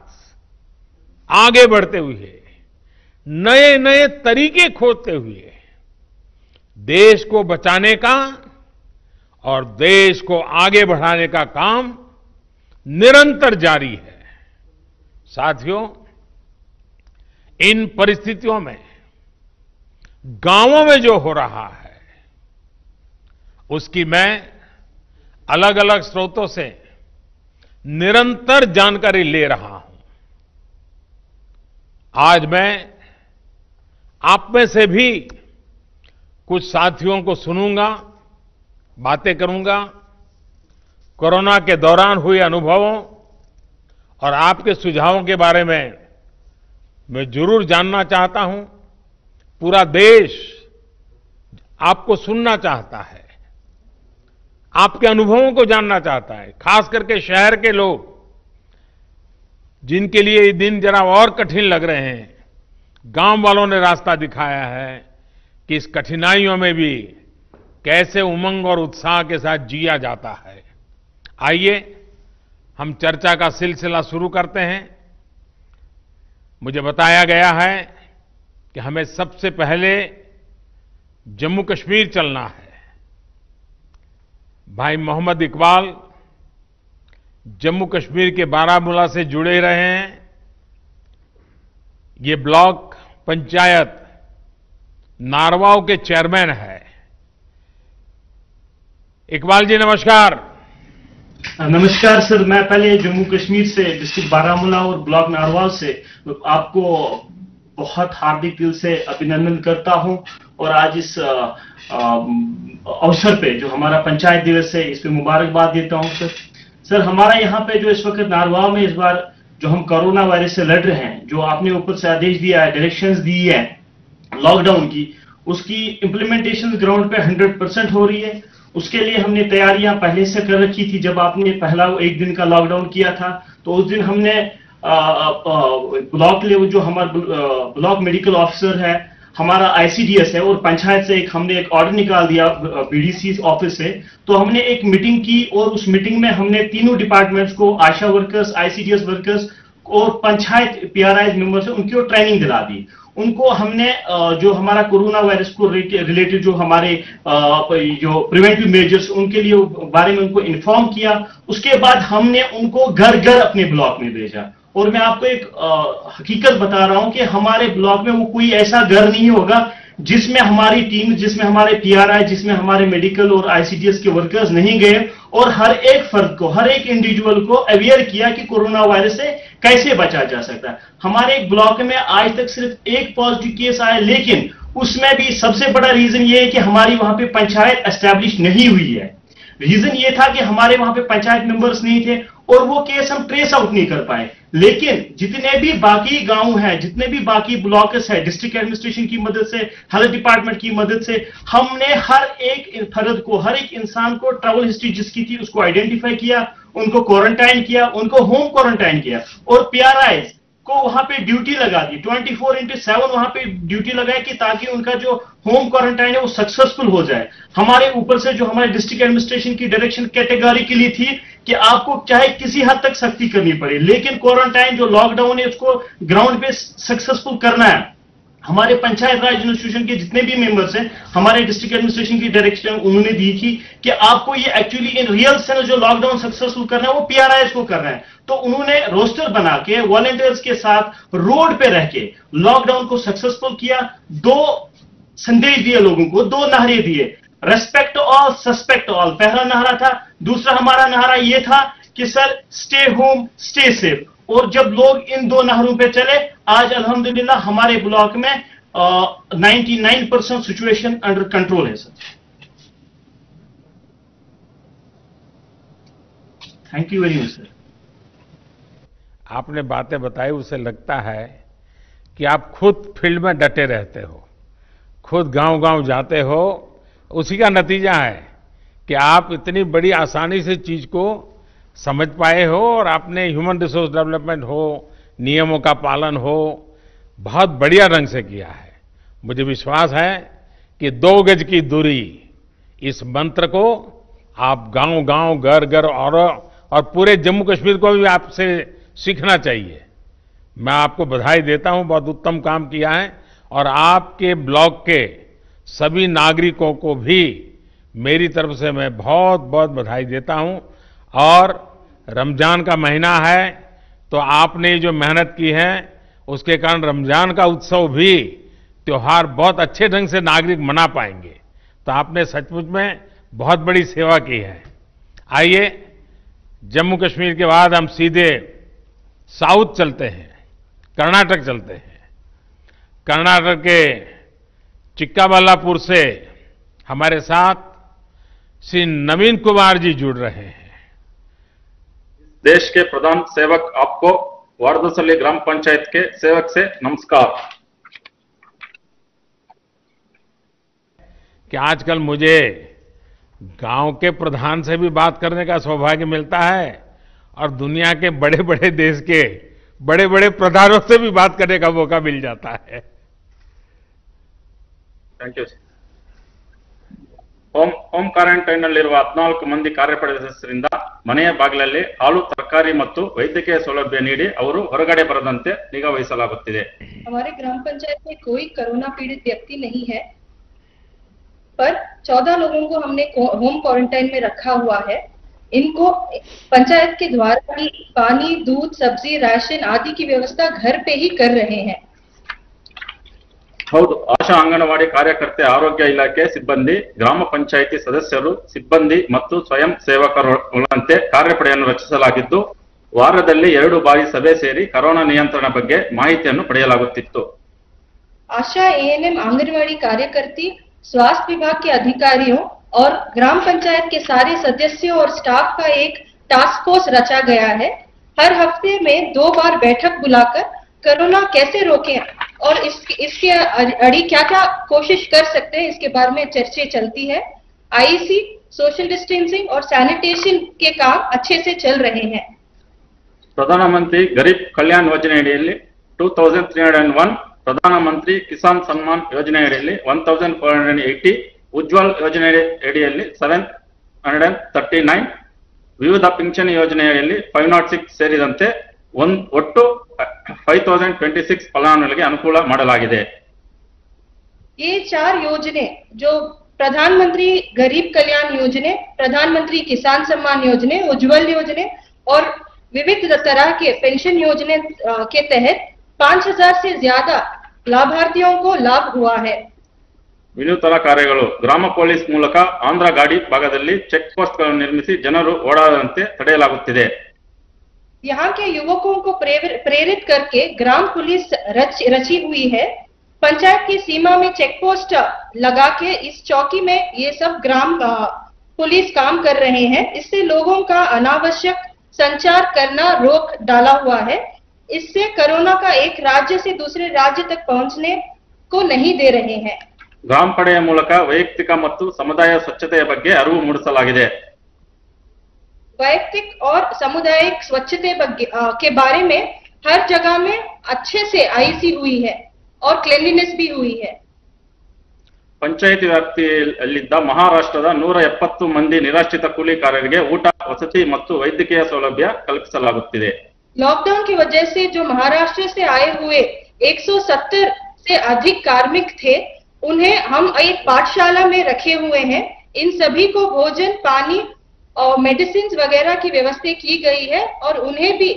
आगे बढ़ते हुए नए नए तरीके खोजते हुए देश को बचाने का और देश को आगे बढ़ाने का काम निरंतर जारी है। साथियों, इन परिस्थितियों में गांवों में जो हो रहा है उसकी मैं अलग अलग स्रोतों से निरंतर जानकारी ले रहा हूं। आज मैं आप में से भी कुछ साथियों को सुनूंगा, बातें करूंगा, कोरोना के दौरान हुए अनुभवों और आपके सुझावों के बारे में मैं जरूर जानना चाहता हूं। पूरा देश आपको सुनना चाहता है, आपके अनुभवों को जानना चाहता है, खास करके शहर के लोग जिनके लिए ये दिन जरा और कठिन लग रहे हैं। गांव वालों ने रास्ता दिखाया है कि इस कठिनाइयों में भी कैसे उमंग और उत्साह के साथ जिया जाता है। आइए हम चर्चा का सिलसिला शुरू करते हैं। मुझे बताया गया है कि हमें सबसे पहले जम्मू कश्मीर चलना है। भाई मोहम्मद इकबाल जम्मू कश्मीर के बारामूला से जुड़े रहे हैं। ये ब्लॉक पंचायत नारवाव के चेयरमैन है। इकबाल जी नमस्कार। नमस्कार सर, मैं पहले जम्मू कश्मीर से डिस्ट्रिक्ट बारामूला और ब्लॉक नारवाल से आपको बहुत हार्दिक दिल से अभिनंदन करता हूं और आज इस अवसर पे जो हमारा पंचायत दिवस है इस पे मुबारकबाद देता हूं सर। सर, हमारा यहाँ पे जो इस वक्त नारवाल में इस बार जो हम कोरोना वायरस से लड़ रहे हैं, जो आपने ऊपर से आदेश दिया है, डायरेक्शंस दी है लॉकडाउन की, उसकी इंप्लीमेंटेशन ग्राउंड पे 100% हो रही है। उसके लिए हमने तैयारियां पहले से कर रखी थी। जब आपने पहला एक दिन का लॉकडाउन किया था तो उस दिन हमने ब्लॉक लेवल जो हमारा ब्लॉक मेडिकल ऑफिसर है, हमारा आईसीडीएस है और पंचायत से हमने एक ऑर्डर निकाल दिया बीडीसी ऑफिस से। तो हमने एक मीटिंग की और उस मीटिंग में हमने तीनों डिपार्टमेंट्स को, आशा वर्कर्स, आईसीडीएस वर्कर्स और पंचायत पीआरआई मेंबर्स, उनको ट्रेनिंग दिला दी। उनको हमने जो हमारा कोरोना वायरस को रिलेटेड जो हमारे जो प्रिवेंटिव मेजर्स उनके लिए बारे में उनको इन्फॉर्म किया। उसके बाद हमने उनको घर घर अपने ब्लॉक में भेजा। और मैं आपको एक हकीकत बता रहा हूं कि हमारे ब्लॉक में वो कोई ऐसा घर नहीं होगा जिसमें हमारी टीम, जिसमें हमारे पीआरआई, जिसमें हमारे मेडिकल और आईसीडीएस के वर्कर्स नहीं गए और हर एक फर्द को, हर एक इंडिविजुअल को अवेयर किया कि कोरोना वायरस से कैसे बचा जा सकता है। हमारे एक ब्लॉक में आज तक सिर्फ एक पॉजिटिव केस आया, लेकिन उसमें भी सबसे बड़ा रीजन ये है कि हमारी वहां पे पंचायत एस्टैब्लिश नहीं हुई है। रीजन ये था कि हमारे वहां पे पंचायत मेंबर्स नहीं थे और वो केस हम ट्रेस आउट नहीं कर पाए। लेकिन जितने भी बाकी गांव हैं, जितने भी बाकी ब्लॉक्स है, डिस्ट्रिक्ट एडमिनिस्ट्रेशन की मदद से, हेल्थ डिपार्टमेंट की मदद से हमने हर एक फर्द को, हर एक इंसान को ट्रैवल हिस्ट्री जिसकी थी उसको आइडेंटिफाई किया, उनको क्वारंटाइन किया, उनको होम क्वारंटाइन किया और पीआरआई को वहां पे ड्यूटी लगा दी। 24/7 वहां पे ड्यूटी लगाई कि ताकि उनका जो होम क्वारंटाइन है वो सक्सेसफुल हो जाए। हमारे ऊपर से जो हमारे डिस्ट्रिक्ट एडमिनिस्ट्रेशन की डायरेक्शन कैटेगोरिकली थी कि आपको चाहे किसी हद तक सख्ती करनी पड़े, लेकिन क्वारंटाइन जो लॉकडाउन है उसको ग्राउंड पे सक्सेसफुल करना है। हमारे पंचायत राज इंस्टीट्यूशन के जितने भी मेंबर्स हैं, हमारे डिस्ट्रिक्ट एडमिनिस्ट्रेशन की डायरेक्शन उन्होंने दी थी कि आपको ये एक्चुअली इन रियल सेंस जो लॉकडाउन सक्सेसफुल करना है वो पीआरआईएस को करना है। तो उन्होंने रोस्टर बना के वॉलंटियर्स के साथ रोड पे रह के लॉकडाउन को सक्सेसफुल किया। 2 संदेश दिए लोगों को, 2 नारे दिए, रेस्पेक्ट ऑल, सस्पेक्ट ऑल, पहला नारा था। दूसरा हमारा नारा ये था कि sir stay home stay safe. और जब लोग इन 2 नारों पे चले, आज अल्हम्दुलिल्लाह हमारे ब्लॉक में 99% सिचुएशन अंडर कंट्रोल है sir. Thank you very much sir. आपने बातें बताई, उससे लगता है कि आप खुद फील्ड में डटे रहते हो, खुद गांव-गांव जाते हो। उसी का नतीजा है कि आप इतनी बड़ी आसानी से चीज को समझ पाए हो और आपने ह्यूमन रिसोर्स डेवलपमेंट हो, नियमों का पालन हो, बहुत बढ़िया ढंग से किया है। मुझे विश्वास है कि 2 गज की दूरी, इस मंत्र को आप गांव-गांव, घर-घर और पूरे जम्मू कश्मीर को भी आपसे सीखना चाहिए। मैं आपको बधाई देता हूं, बहुत उत्तम काम किया है और आपके ब्लॉक के सभी नागरिकों को भी मेरी तरफ से मैं बहुत बहुत बधाई देता हूं। और रमजान का महीना है तो आपने जो मेहनत की है उसके कारण रमजान का उत्सव भी, त्योहार बहुत अच्छे ढंग से नागरिक मना पाएंगे। तो आपने सचमुच में बहुत बड़ी सेवा की है। आइए, जम्मू कश्मीर के बाद हम सीधे साउथ चलते हैं, कर्नाटक चलते हैं। कर्नाटक के चिक्काबल्लापुर से हमारे साथ श्री नवीन कुमार जी जुड़ रहे हैं। देश के प्रधान सेवक आपको वारदसल्ली ग्राम पंचायत के सेवक से नमस्कार। कि आजकल मुझे गांव के प्रधान से भी बात करने का सौभाग्य मिलता है और दुनिया के बड़े बड़े देश के बड़े बड़े प्रधानों से भी बात करने का मौका मिल जाता है। Thank you. ಹೋಮ್ ಕ್ವಾರಂಟೈನ್ ನಲ್ಲಿರುವ 14 ಮಂದಿ ಕಾರ್ಯಪಡೆ ಸದಸ್ಯರಿಂದ ಮನೆಯ ಬಾಗಿಲಲ್ಲಿ ಹಾಲು, ತರಕಾರಿ ಮತ್ತು ವೈದ್ಯಕೀಯ ಸೌಲಭ್ಯ ನೀಡಿ ಅವರು ಹೊರಗಡೆ ಬರದಂತೆ ನಿಗಾ ವಹಿಸಲಾಗುತ್ತಿದೆ। हमारे ग्राम पंचायत में कोई कोरोना पीड़ित व्यक्ति नहीं है, पर 14 लोगों को हमने होम क्वारंटाइन में रखा हुआ है। इनको पंचायत के द्वारा ही पानी, दूध, सब्जी, राशन आदि की व्यवस्था घर पे ही कर रहे हैं। ಹೌದು, ಆಶಾ ಅಂಗನವಾಡಿ ಕಾರ್ಯಕರ್ತೆ, ಆರೋಗ್ಯ ಇಲಾಖೆ ಸಿಬ್ಬಂದಿ, ಗ್ರಾಮ ಪಂಚಾಯಿತಿ ಸದಸ್ಯರು, ಸಿಬ್ಬಂದಿ ಮತ್ತು ಸ್ವಯಂ ಸೇವಕರುಗಳಂತೆ ಕಾರ್ಯಪಡೆಯನ್ನು ರಚಿಸಲಾಗಿದ್ದು ವಾರದಲ್ಲಿ 2 ಬಾರಿ ಸಭೆ ಸೇರಿ ಕೊರೋನಾ ನಿಯಂತ್ರಣ ಬಗ್ಗೆ ಮಾಹಿತಿಯನ್ನು ಪಡೆಯಲಾಗುತ್ತಿತ್ತು। आशा, एएनएम, आंगनवाड़ी कार्यकर्ती, स्वास्थ्य विभाग के अधिकारियों और ग्राम पंचायत के सारे सदस्यों और स्टाफ का एक टास्क फोर्स रचा गया है। हर हफ्ते में 2 बार बैठक बुलाकर कोरोना कैसे रोकें और इसके अड़ी क्या क्या कोशिश कर सकते हैं इसके बारे में चर्चा चलती है। आईसी, सोशल डिस्टेंसिंग और सैनिटेशन के काम अच्छे से चल रहे हैं। ಪ್ರಧಾನಮಂತ್ರಿ ಗರೀಬ್ ಕಲ್ಯಾಣ್ ಯೋಜನೆ ಅಡಿಯಲ್ಲಿ 2301, ಪ್ರಧಾನಮಂತ್ರಿ ಕಿಸಾನ್ ಸನ್ಮಾನ್ ಯೋಜನೆ ಅಡಿಯಲ್ಲಿ 1480, ಉಜ್ವಲ್ ಯೋಜನೆ ಅಡಿಯಲ್ಲಿ 739, ವಿವಿಧ ಪಿಂಚಣಿ ಯೋಜನೆ ಅಡಿಯಲ್ಲಿ 506 ಸೇರಿದಂತೆ ಒಟ್ಟು 5026 ಫಲಾನುಭವಿಗಳಿಗೆ ಅನುಕೂಲ ಮಾಡಲಾಗಿದೆ। ये 4 योजने जो प्रधानमंत्री गरीब कल्याण योजने, प्रधानमंत्री किसान सम्मान योजने, उज्जवल योजने और विविध तरह के पेंशन योजने के तहत 5000 से ज्यादा लाभार्थियों को लाभ हुआ है। ವಿನೂತನ ಕಾರ್ಯಗಳು, ಗ್ರಾಮ ಪೊಲೀಸ್ ಮೂಲಕ ಆಂಧ್ರ ಗಾಡಿ ಭಾಗದಲ್ಲಿ ಚೆಕ್ ಪೋಸ್ಟ್ ಗಳನ್ನು ನಿರ್ಮಿಸಿ ಜನರು ಓಡಾಡದಂತೆ ತಡೆಯಲಾಗುತ್ತಿದೆ। यहाँ के युवकों को प्रेरित करके ग्राम पुलिस रची हुई है। पंचायत की सीमा में चेक पोस्ट लगा के इस चौकी में ये सब ग्राम पुलिस काम कर रहे हैं। इससे लोगों का अनावश्यक संचार करना रोक डाला हुआ है। इससे कोरोना का एक राज्य से दूसरे राज्य तक पहुंचने को नहीं दे रहे हैं। ಗ್ರಾಮ ಪಡೆಯ ಮೂಲಕ ವೈಯಕ್ತಿಕ ಮತ್ತು ಸಮುದಾಯ ಸ್ವಚ್ಛತೆಯ ಬಗ್ಗೆ ಅರಿವು ಮೂಡಿಸಲಾಗಿದೆ। वैयक्तिक और सामुदायिक स्वच्छता के बारे में हर जगह में अच्छे से आईसी हुई है और क्लीनलीनेस भी हुई है। ಪಂಚಾಯಿತಿ ವ್ಯಾಪ್ತಿಯಲ್ಲಿದ್ದ ಮಹಾರಾಷ್ಟ್ರದ 170 ಮಂದಿ ನಿರಾಶ್ರಿತ ಕೂಲಿಕಾರರಿಗೆ ಊಟ, ವಸತಿ ಮತ್ತು ವೈದ್ಯಕೀಯ ಸೌಲಭ್ಯ ಕಲ್ಪಿಸಲಾಗುತ್ತಿದೆ। लॉकडाउन की वजह से जो महाराष्ट्र से आए हुए 170 से अधिक कार्मिक थे, उन्हें हम एक पाठशाला में रखे हुए हैं। इन सभी को भोजन, पानी और मेडिसिन वगैरह की व्यवस्था की गई है और उन्हें भी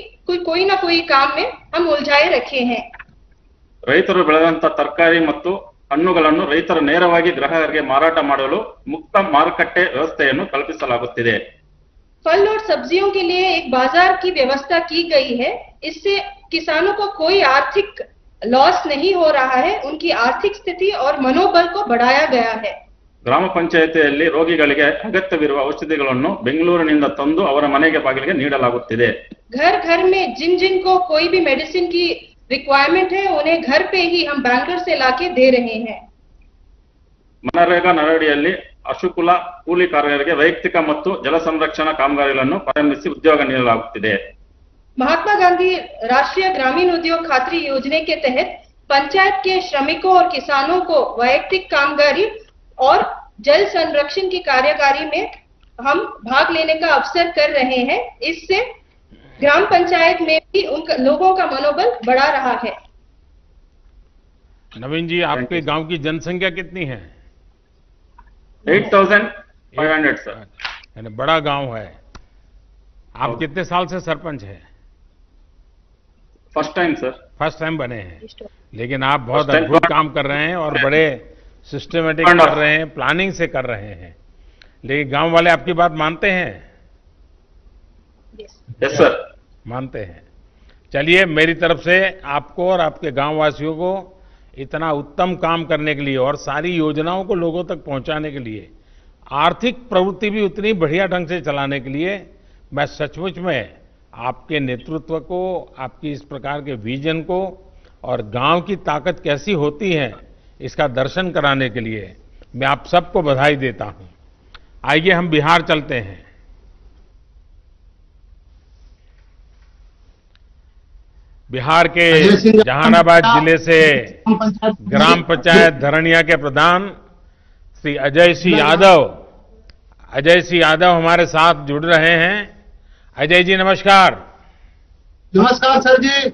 कोई ना कोई काम में हम उलझाए रखे हैं। ರೈತರು ಬೆಳೆದಂತ ತರಕಾರಿ ಮತ್ತು ಹಣ್ಣುಗಳನ್ನು ರೈತರು ನೇರವಾಗಿ ಗ್ರಾಹಕರಿಗೆ ಮಾರಾಟ ಮಾಡಲು ಮುಕ್ತ ಮಾರುಕಟ್ಟೆ ವ್ಯವಸ್ಥೆಯನ್ನು ಕಲ್ಪಿಸಲಾಗುತ್ತಿದೆ। फल और सब्जियों के लिए एक बाजार की व्यवस्था की गई है। इससे किसानों को कोई आर्थिक लॉस नहीं हो रहा है, उनकी आर्थिक स्थिति और मनोबल को बढ़ाया गया है। ಗ್ರಾಮ ಪಂಚಾಯಿತಿಯಲ್ಲಿ ರೋಗಿಗಳಿಗೆ ಅಗತ್ಯವಿರುವ ಔಷಧಿಗಳನ್ನು ಬೆಂಗಳೂರಿನಿಂದ ತಂದು ಅವರ ಮನೆಗೆ ಬಾಗಿಲಿಗೆ ನೀಡಲಾಗುತ್ತಿದೆ. घर घर में जिन जिन को कोई भी मेडिसिन की रिक्वायरमेंट है उन्हें घर पे ही हम बैंगलोर से लाके दे रहे हैं. ಮನರೇಗಾ ನರಡಿಯಲ್ಲಿ ಅಶುಕುಲ ಕೂಲಿ ಕಾರ್ಮಿಕರಿಗೆ ವೈಯಕ್ತಿಕ ಮತ್ತು ಜಲ ಸಂರಕ್ಷಣಾ ಕಾಮಗಾರಿಗಳನ್ನು ಪ್ರಾರಂಭಿಸಿ ಉದ್ಯೋಗ ನೀಡಲಾಗುತ್ತಿದೆ. महात्मा गांधी राष्ट्रीय ग्रामीण उद्योग खातरी योजना के तहत पंचायत के श्रमिकों और किसानों को वैयक्तिक कामगारी और जल संरक्षण की कार्यकारी में हम भाग लेने का अवसर कर रहे हैं. इससे ग्राम पंचायत में भी उन लोगों का मनोबल बढ़ा रहा है. नवीन जी, आपके गांव की जनसंख्या कितनी है? 8,500 सर. यानी बड़ा गांव है. आप कितने साल से सरपंच हैं? First time sir. First time बने हैं, लेकिन आप बहुत First time. अद्भुत काम कर रहे हैं और बड़े सिस्टमेटिक कर रहे हैं, प्लानिंग से कर रहे हैं. लेकिन गांव वाले आपकी बात मानते हैं? Yes sir. मानते हैं. चलिए, मेरी तरफ से आपको और आपके गांव वासियों को इतना उत्तम काम करने के लिए और सारी योजनाओं को लोगों तक पहुंचाने के लिए, आर्थिक प्रवृत्ति भी उतनी बढ़िया ढंग से चलाने के लिए मैं सचमुच में आपके नेतृत्व को, आपकी इस प्रकार के विजन को और गांव की ताकत कैसी होती है इसका दर्शन कराने के लिए मैं आप सबको बधाई देता हूं. आइए हम बिहार चलते हैं. बिहार के जहानाबाद जिले से ग्राम पंचायत धरणिया के प्रधान श्री अजय सिंह यादव हमारे साथ जुड़ रहे हैं. अजय जी नमस्कार. नमस्कार सर जी,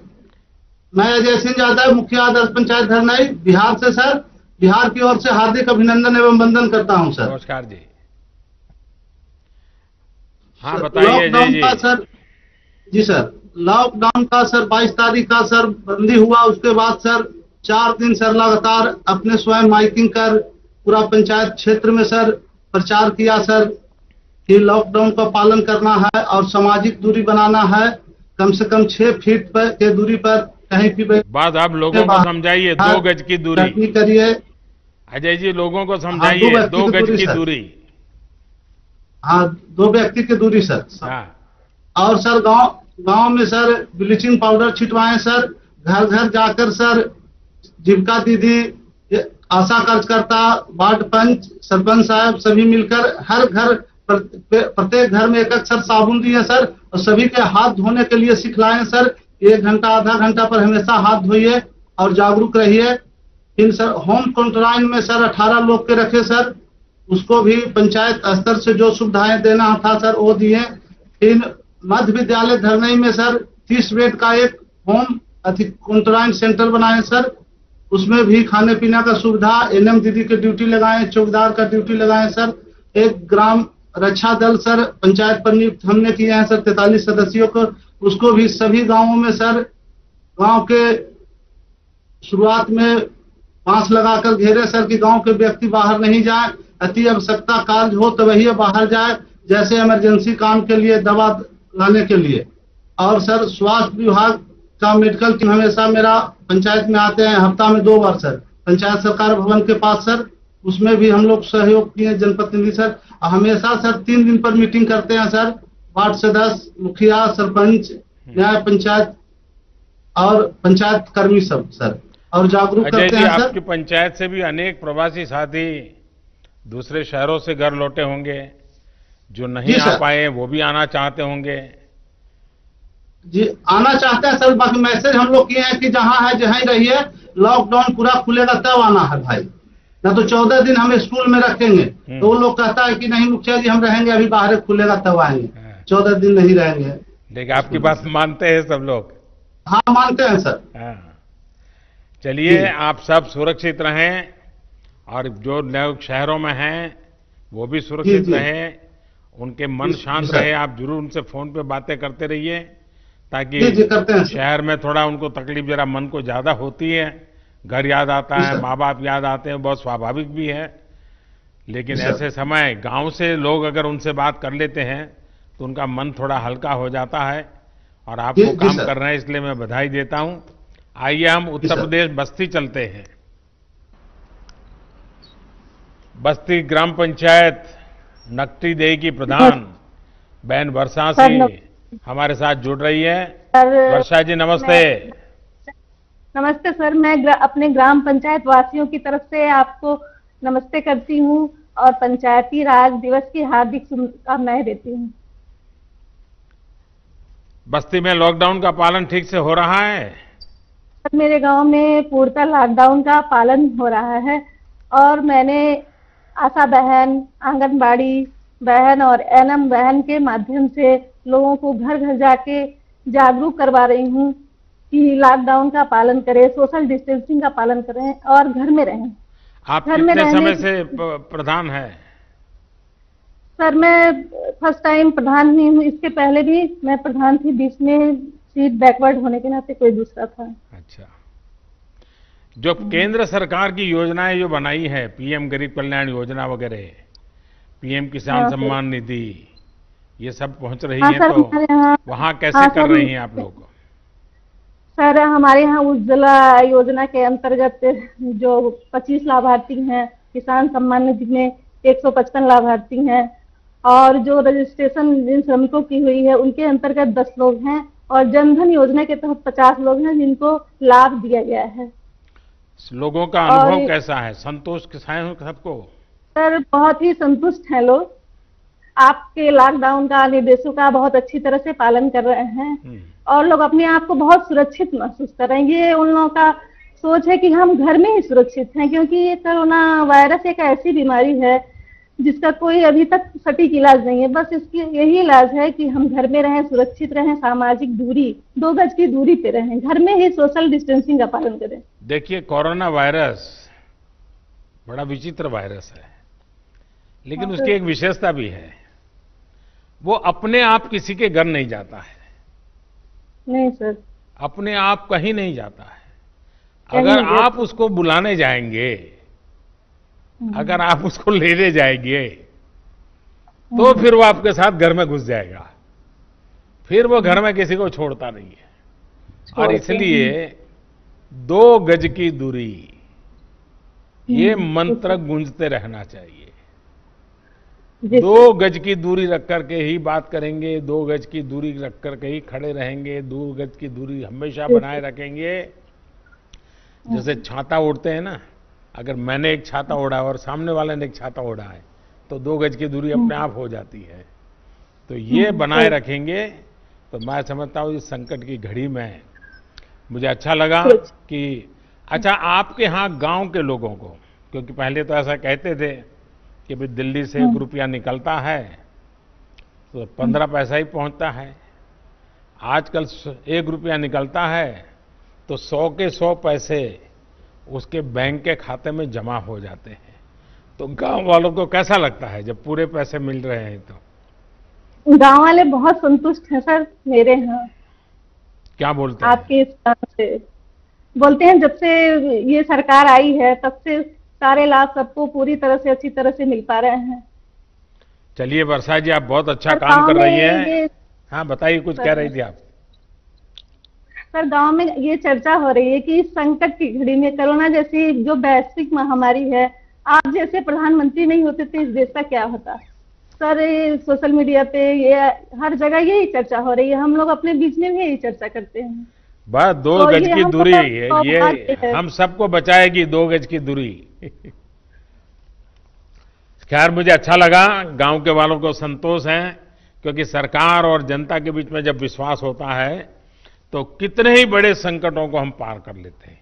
मैं अजय सिंह यादव, मुखिया दल पंचायत धरनाई बिहार से सर. बिहार की ओर से हार्दिक अभिनंदन एवं वंदन करता हूं सर. नमस्कार जी. हाँ बताइए अजय जी. सर जी सर, लॉकडाउन का सर 22 तारीख का सर बंदी हुआ. उसके बाद सर 4 दिन सर लगातार अपने स्वयं माइकिंग कर पूरा पंचायत क्षेत्र में सर प्रचार किया सर कि लॉकडाउन का पालन करना है और सामाजिक दूरी बनाना है. कम से कम 6 फीट पर के दूरी पर कहीं भी बात आप लोगों को समझाइए. 2 गज की दूरी करिए. अजय जी लोगों को समझाइए. 2 गज की दूरी. हाँ, 2 व्यक्ति की दूरी सर. हाँ. और सर गांव में सर ब्लीचिंग पाउडर छिटवाएं सर. घर घर जाकर सर जीविका दीदी, आशा कार्यकर्ता, वार्ड पंच, सरपंच साहब सभी मिलकर हर घर प्रत्येक घर में एक सर साबुन दिए सर और सभी के हाथ धोने के लिए सिखलाएं सर. 1 घंटा आधा घंटा पर हमेशा हाथ धोइए और जागरूक रहिए. फिर सर होम क्वारंटाइन में सर 18 लोग के रखे सर. उसको भी पंचायत स्तर से जो सुविधाएं देना था सर वो दिए. फिर मध्य विद्यालय धरनई में सर 30 बेड का एक होम क्वारंटाइन सेंटर बनाए सर. उसमें भी खाने पीने का सुविधा, एनएम दीदी की ड्यूटी लगाए, चौकीदार का ड्यूटी लगाए सर. एक ग्राम रक्षा दल सर पंचायत पर नियुक्त हमने किए हैं सर 43 सदस्यों को. उसको भी सभी गांवों में सर गांव के शुरुआत में बांस लगाकर घेरे सर कि गांव के व्यक्ति बाहर नहीं जाए. अति आवश्यकता कार्य हो तो वही बाहर जाए, जैसे इमरजेंसी काम के लिए, दवा लाने के लिए. और सर स्वास्थ्य विभाग का मेडिकल टीम हमेशा मेरा पंचायत में आते हैं हफ्ता में 2 बार सर. पंचायत सरकार भवन के पास सर, उसमें भी हम लोग सहयोग किए जनप्रतिनिधि सर. हमेशा सर 3 दिन पर मीटिंग करते हैं सर. वार्ड सदस्य, मुखिया, सरपंच, न्याय पंचायत और पंचायत कर्मी सब सर, और जागरूक करते हैं सर. आपकी पंचायत से भी अनेक प्रवासी साथी दूसरे शहरों से घर लौटे होंगे, जो नहीं आ पाए वो भी आना चाहते होंगे. जी आना चाहते हैं सर. बाकी मैसेज हम लोग किए हैं कि जहां है जहां ही रहिए, लॉकडाउन पूरा खुलेगा तब आना है भाई, ना तो 14 दिन हम स्कूल में रखेंगे. तो वो लोग कहता है कि नहीं मुखिया जी हम रहेंगे, अभी बाहर खुलेगा तब आएंगे. 14 दिन नहीं रहेंगे. देखिए आपकी बात मानते हैं सब लोग. हाँ मानते हैं सर. हाँ. चलिए आप सब सुरक्षित रहें और जो लोग शहरों में हैं वो भी सुरक्षित रहें, उनके मन शांत रहे. आप जरूर उनसे फोन पे बातें करते रहिए ताकि शहर में थोड़ा उनको तकलीफ जरा मन को ज्यादा होती है. घर याद आता है, माँ बाप याद आते हैं, बहुत स्वाभाविक भी है. लेकिन ऐसे समय गांव से लोग अगर उनसे बात कर लेते हैं तो उनका मन थोड़ा हल्का हो जाता है और आप वो काम कर रहे हैं, इसलिए मैं बधाई देता हूं. आइए हम उत्तर प्रदेश बस्ती चलते हैं. बस्ती ग्राम पंचायत नकटी देही की प्रधान बहन वर्षा सिंह हमारे साथ जुड़ रही है। वर्षा जी नमस्ते। नमस्ते सर, मैं अपने ग्राम पंचायत वासियों की तरफ से आपको नमस्ते करती हूँ और पंचायती राज दिवस की हार्दिक शुभकामनाएं देती हूँ। बस्ती में लॉकडाउन का पालन ठीक से हो रहा है? सर, मेरे गांव में पूर्णतः लॉकडाउन का पालन हो रहा है और मैंने आशा बहन, आंगनबाड़ी बहन और एनएम बहन के माध्यम से लोगों को घर घर जाके जागरूक करवा रही हूँ कि लॉकडाउन का पालन करें, सोशल डिस्टेंसिंग का पालन करें और घर में रहें। आप कितने समय से प्रधान है? सर, मैं फर्स्ट टाइम प्रधान हुई हूँ। इसके पहले भी मैं प्रधान थी, बीच में सीट बैकवर्ड होने के नाते कोई दूसरा था। अच्छा, जो केंद्र सरकार की योजनाएं जो बनाई है, पीएम गरीब कल्याण योजना वगैरह, पीएम किसान सम्मान निधि, ये सब पहुंच रही है तो वहाँ कैसे कर रही हैं आप लोग? सर, हमारे यहाँ उज्ज्वला योजना के अंतर्गत जो 25 लाभार्थी हैं, किसान सम्मान निधि में 155 लाभार्थी हैं और जो रजिस्ट्रेशन जिन श्रमिकों की हुई है उनके अंतर्गत 10 लोग हैं और जनधन योजना के तहत 50 लोग हैं जिनको लाभ दिया गया है। लोगों का अनुभव कैसा है? संतोष के साथ है सबको? सर, बहुत ही संतुष्ट हैं लोग। आपके लॉकडाउन का निर्देशों का बहुत अच्छी तरह से पालन कर रहे हैं और लोग अपने आप को बहुत सुरक्षित महसूस कर रहे हैं। ये उन लोगों का सोच है कि हम घर में ही सुरक्षित हैं, क्योंकि ये कोरोना वायरस एक ऐसी बीमारी है जिसका कोई अभी तक सटीक इलाज नहीं है। बस इसकी यही इलाज है कि हम घर में रहें, सुरक्षित रहें, सामाजिक दूरी 2 गज की दूरी पे रहें, घर में ही सोशल डिस्टेंसिंग का पालन करें। देखिए, कोरोना वायरस बड़ा विचित्र वायरस है, लेकिन उसकी एक विशेषता भी है, वो अपने आप किसी के घर नहीं जाता है। नहीं सर, अपने आप कहीं नहीं जाता है। अगर आप उसको बुलाने जाएंगे, अगर आप उसको लेने जाएंगे तो फिर वो आपके साथ घर में घुस जाएगा, फिर वो घर में किसी को छोड़ता नहीं है। और इसलिए 2 गज की दूरी, ये मंत्र गूंजते रहना चाहिए। 2 गज की दूरी रख करके ही बात करेंगे, 2 गज की दूरी रख करके ही खड़े रहेंगे, 2 गज की दूरी हमेशा बनाए रखेंगे। जैसे छाता ओढ़ते हैं ना, अगर मैंने एक छाता ओढ़ा और सामने वाले ने एक छाता ओढ़ा है तो 2 गज की दूरी अपने आप हो जाती है। तो ये बनाए रखेंगे तो मैं समझता हूँ इस संकट की घड़ी में मुझे अच्छा लगा कि अच्छा, आपके यहाँ गांव के लोगों को, क्योंकि पहले तो ऐसा कहते थे कि भाई दिल्ली से 1 रुपया निकलता है तो 15 पैसा ही पहुंचता है, आजकल 1 रुपया निकलता है तो 100 के 100 पैसे उसके बैंक के खाते में जमा हो जाते हैं। तो गांव वालों को कैसा लगता है जब पूरे पैसे मिल रहे हैं? तो गांव वाले बहुत संतुष्ट हैं सर मेरे यहाँ। क्या बोलते हैं? आपके इस काम से बोलते हैं, जब से ये सरकार आई है तब से सारे लाभ सबको पूरी तरह से अच्छी तरह से मिल पा रहे हैं। चलिए वर्षा जी, आप बहुत अच्छा काम कर रही हैं। हाँ बताइए, कुछ कह रही थी आप। सर, गांव में ये चर्चा हो रही है कि इस संकट की घड़ी में, कोरोना जैसी जो वैश्विक महामारी है, आप जैसे प्रधानमंत्री नहीं होते तो इस देश का क्या होता। सर, सोशल मीडिया पे ये हर जगह यही चर्चा हो रही है, हम लोग अपने बीच में भी यही चर्चा करते हैं। बस 2 गज की दूरी, ये हम सबको बचाएगी, 2 गज की दूरी। खैर, मुझे अच्छा लगा, गांव के वालों को संतोष है, क्योंकि सरकार और जनता के बीच में जब विश्वास होता है तो कितने ही बड़े संकटों को हम पार कर लेते हैं।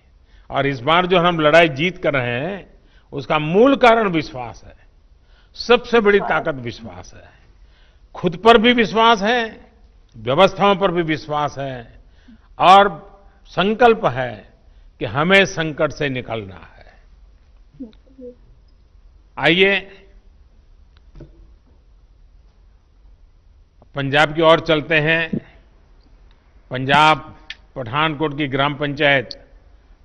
और इस बार जो हम लड़ाई जीत कर रहे हैं उसका मूल कारण विश्वास है। सबसे बड़ी ताकत विश्वास है। खुद पर भी विश्वास है, व्यवस्थाओं पर भी विश्वास है और संकल्प है कि हमें संकट से निकलना है। आइए पंजाब की ओर चलते हैं। पंजाब पठानकोट की ग्राम पंचायत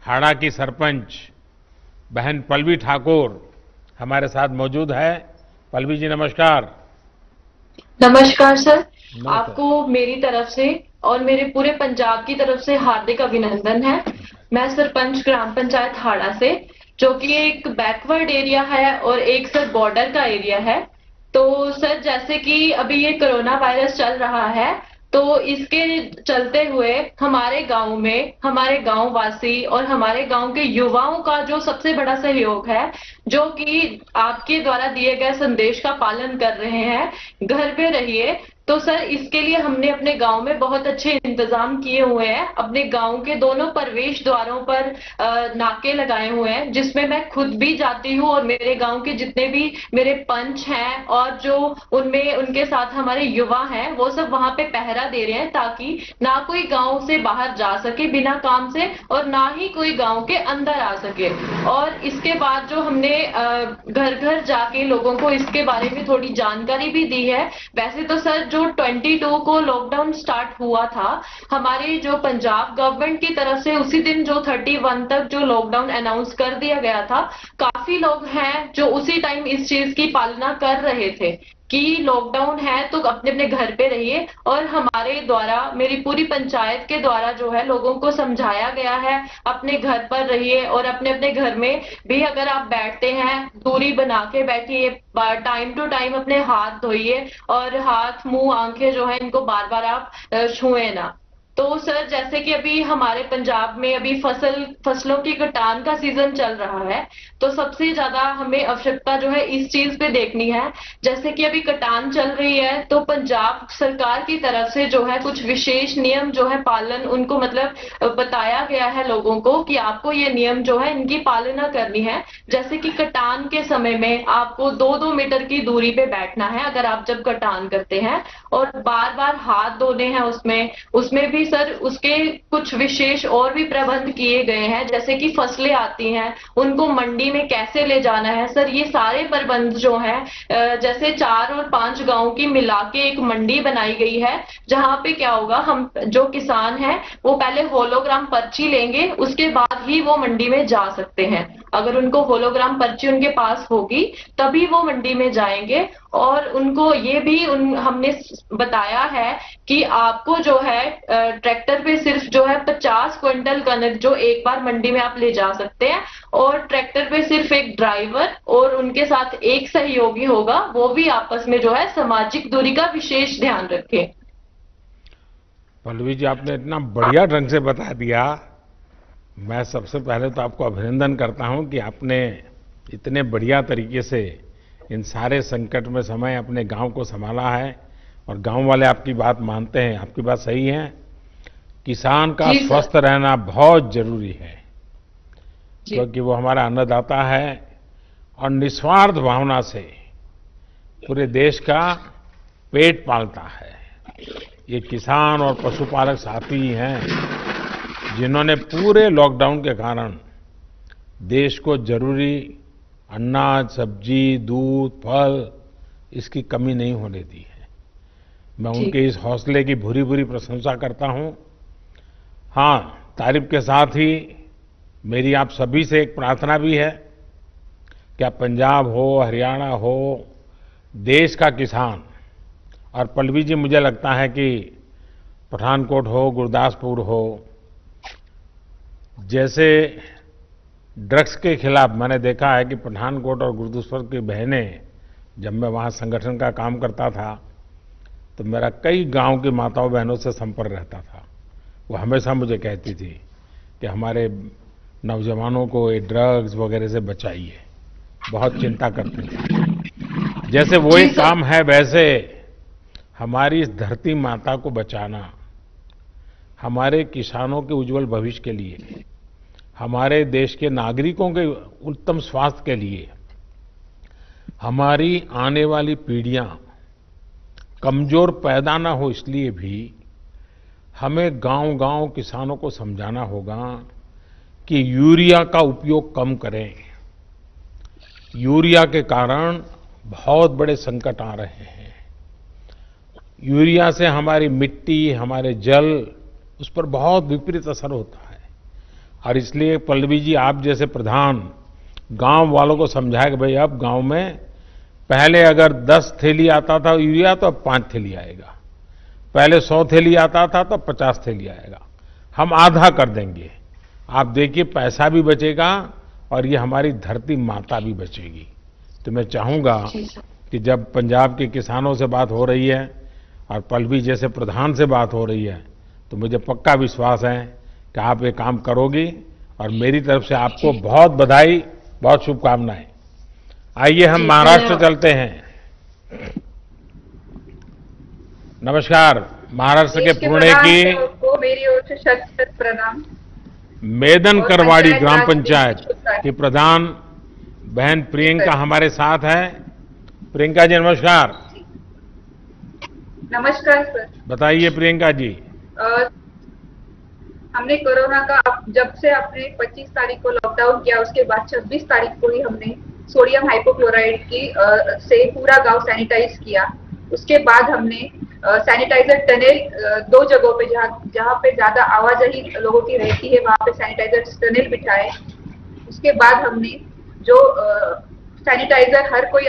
हाड़ा की सरपंच बहन पल्लवी ठाकुर हमारे साथ मौजूद है। पल्लवी जी नमस्कार। नमस्कार सर, आपको मेरी तरफ से और मेरे पूरे पंजाब की तरफ से हार्दिक अभिनंदन है। मैं सरपंच ग्राम पंचायत हाड़ा से जो कि एक बैकवर्ड एरिया है और एक सर बॉर्डर का एरिया है। तो सर जैसे कि अभी ये कोरोना वायरस चल रहा है, तो इसके चलते हुए हमारे गांव में हमारे गांव वासी और हमारे गांव के युवाओं का जो सबसे बड़ा सहयोग है, जो कि आपके द्वारा दिए गए संदेश का पालन कर रहे हैं, घर पे रहिए। तो सर इसके लिए हमने अपने गांव में बहुत अच्छे इंतजाम किए हुए हैं। अपने गांव के दोनों प्रवेश द्वारों पर नाके लगाए हुए हैं, जिसमें मैं खुद भी जाती हूँ और मेरे गांव के जितने भी मेरे पंच हैं और जो उनमें उनके साथ हमारे युवा हैं, वो सब वहां पे पहरा दे रहे हैं, ताकि ना कोई गांव से बाहर जा सके बिना काम से और ना ही कोई गांव के अंदर आ सके। और इसके बाद जो हमने घर घर जाके लोगों को इसके बारे में थोड़ी जानकारी भी दी है। वैसे तो सर जो 22 को लॉकडाउन स्टार्ट हुआ था, हमारे जो पंजाब गवर्नमेंट की तरफ से उसी दिन जो 31 तक जो लॉकडाउन अनाउंस कर दिया गया था, काफी लोग हैं जो उसी टाइम इस चीज की पालना कर रहे थे कि लॉकडाउन है तो अपने अपने घर पे रहिए। और हमारे द्वारा, मेरी पूरी पंचायत के द्वारा जो है लोगों को समझाया गया है अपने घर पर रहिए और अपने अपने घर में भी अगर आप बैठते हैं दूरी बना के बैठिए, टाइम टू टाइम अपने हाथ धोइए और हाथ मुंह आंखें जो है इनको बार बार आप छुए ना। तो सर जैसे कि अभी हमारे पंजाब में अभी फसलों की कटान का सीजन चल रहा है, तो सबसे ज्यादा हमें आवश्यकता जो है इस चीज पे देखनी है। जैसे कि अभी कटान चल रही है, तो पंजाब सरकार की तरफ से जो है कुछ विशेष नियम जो है पालन उनको मतलब बताया गया है लोगों को कि आपको ये नियम जो है इनकी पालना करनी है। जैसे कि कटान के समय में आपको 2-2 मीटर की दूरी पे बैठना है अगर आप जब कटान करते हैं, और बार बार हाथ धोने हैं उसमें भी सर उसके कुछ विशेष और भी प्रबंध किए गए हैं। जैसे कि फसलें आती हैं उनको मंडी में कैसे ले जाना है सर, ये सारे प्रबंध जो हैं, जैसे 4 और 5 गांव की मिला के एक मंडी बनाई गई है, जहां पे क्या होगा, हम जो किसान हैं वो पहले होलोग्राम पर्ची लेंगे, उसके बाद ही वो मंडी में जा सकते हैं। अगर उनको होलोग्राम पर्ची उनके पास होगी तभी वो मंडी में जाएंगे। और उनको ये भी हमने बताया है कि आपको जो है ट्रैक्टर पे सिर्फ जो है 50 क्विंटल कनक जो एक बार मंडी में आप ले जा सकते हैं, और ट्रैक्टर पे सिर्फ एक ड्राइवर और उनके साथ एक सहयोगी होगा, वो भी आपस में जो है सामाजिक दूरी का विशेष ध्यान रखें। पल्लवी जी, आपने इतना बढ़िया ढंग से बता दिया। मैं सबसे पहले तो आपको अभिनंदन करता हूं कि आपने इतने बढ़िया तरीके से इन सारे संकट में समय अपने गांव को संभाला है, और गांव वाले आपकी बात मानते हैं। आपकी बात सही है, किसान का स्वस्थ रहना बहुत जरूरी है, क्योंकि वो हमारा अन्नदाता है और निस्वार्थ भावना से पूरे देश का पेट पालता है। ये किसान और पशुपालक साथी हैं जिन्होंने पूरे लॉकडाउन के कारण देश को जरूरी अनाज, सब्जी, दूध, फल इसकी कमी नहीं होने दी है। मैं उनके इस हौसले की भूरी भूरी प्रशंसा करता हूं। हाँ, तारीफ के साथ ही मेरी आप सभी से एक प्रार्थना भी है कि आप पंजाब हो, हरियाणा हो, देश का किसान, और पल्लवी जी मुझे लगता है कि पठानकोट हो, गुरदासपुर हो, जैसे ड्रग्स के खिलाफ मैंने देखा है कि पठानकोट और गुरदासपुर की बहनें, जब मैं वहाँ संगठन का काम करता था तो मेरा कई गांव की माताओं बहनों से संपर्क रहता था। वो हमेशा मुझे कहती थी कि हमारे नौजवानों को ये ड्रग्स वगैरह से बचाइए, बहुत चिंता करते थे। जैसे वो एक काम है, वैसे हमारी इस धरती माता को बचाना, हमारे किसानों के उज्जवल भविष्य के लिए, हमारे देश के नागरिकों के उत्तम स्वास्थ्य के लिए, हमारी आने वाली पीढ़ियां कमजोर पैदा ना हो, इसलिए भी हमें गांव-गांव किसानों को समझाना होगा कि यूरिया का उपयोग कम करें। यूरिया के कारण बहुत बड़े संकट आ रहे हैं। यूरिया से हमारी मिट्टी, हमारे जल, उस पर बहुत विपरीत असर होता है। और इसलिए पल्लवी जी, आप जैसे प्रधान गांव वालों को समझाए कि भाई अब गांव में पहले अगर 10 थैली आता था यूरिया तो अब 5 थैली आएगा, पहले 100 थैली आता था तो 50 थैली आएगा, हम आधा कर देंगे। आप देखिए पैसा भी बचेगा और ये हमारी धरती माता भी बचेगी। तो मैं चाहूँगा कि जब पंजाब के किसानों से बात हो रही है और पल्लवी जैसे प्रधान से बात हो रही है, तो मुझे पक्का विश्वास है कि आप ये काम करोगी और मेरी तरफ से आपको बहुत बधाई, बहुत शुभकामनाएं। आइए हम महाराष्ट्र चलते हैं। नमस्कार। महाराष्ट्र के पुणे की मेरी ओर से शत प्रणाम। मेदन करवाड़ी ग्राम पंचायत की प्रधान बहन प्रियंका हमारे साथ है। प्रियंका जी नमस्कार। नमस्कार सर। बताइए प्रियंका जी। हमने कोरोना का जब से आपने 25 तारीख को लॉकडाउन किया, उसके बाद 26 तारीख को ही हमने सोडियम हाइपोक्लोराइड की से पूरा गांव सैनिटाइज किया। उसके बाद हमने सैनिटाइजर टनल 2 जगहों पे जहाँ पे ज्यादा आवाजाही लोगों की रहती है वहां पे सैनिटाइजर टनल बिठाए। उसके बाद हमने जो सैनिटाइजर हर कोई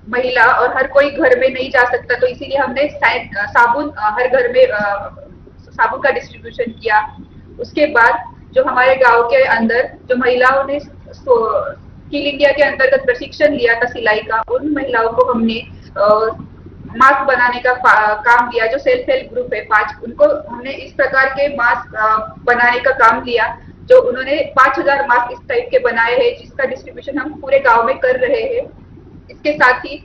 महिला और हर कोई घर में नहीं जा सकता, तो इसीलिए हमने साबुन हर घर में साबुन का डिस्ट्रीब्यूशन किया। उसके बाद जो हमारे गांव के अंदर जो महिलाओं ने स्किल इंडिया के अंतर्गत प्रशिक्षण लिया था सिलाई का, उन महिलाओं को हमने मास्क बनाने का काम दिया। जो सेल्फ हेल्प ग्रुप है 5, उनको हमने इस प्रकार के मास्क बनाने का काम दिया, जो उन्होंने 5000 मास्क इस टाइप के बनाए हैं, जिसका डिस्ट्रीब्यूशन हम पूरे गांव में कर रहे हैं। इसके साथ ही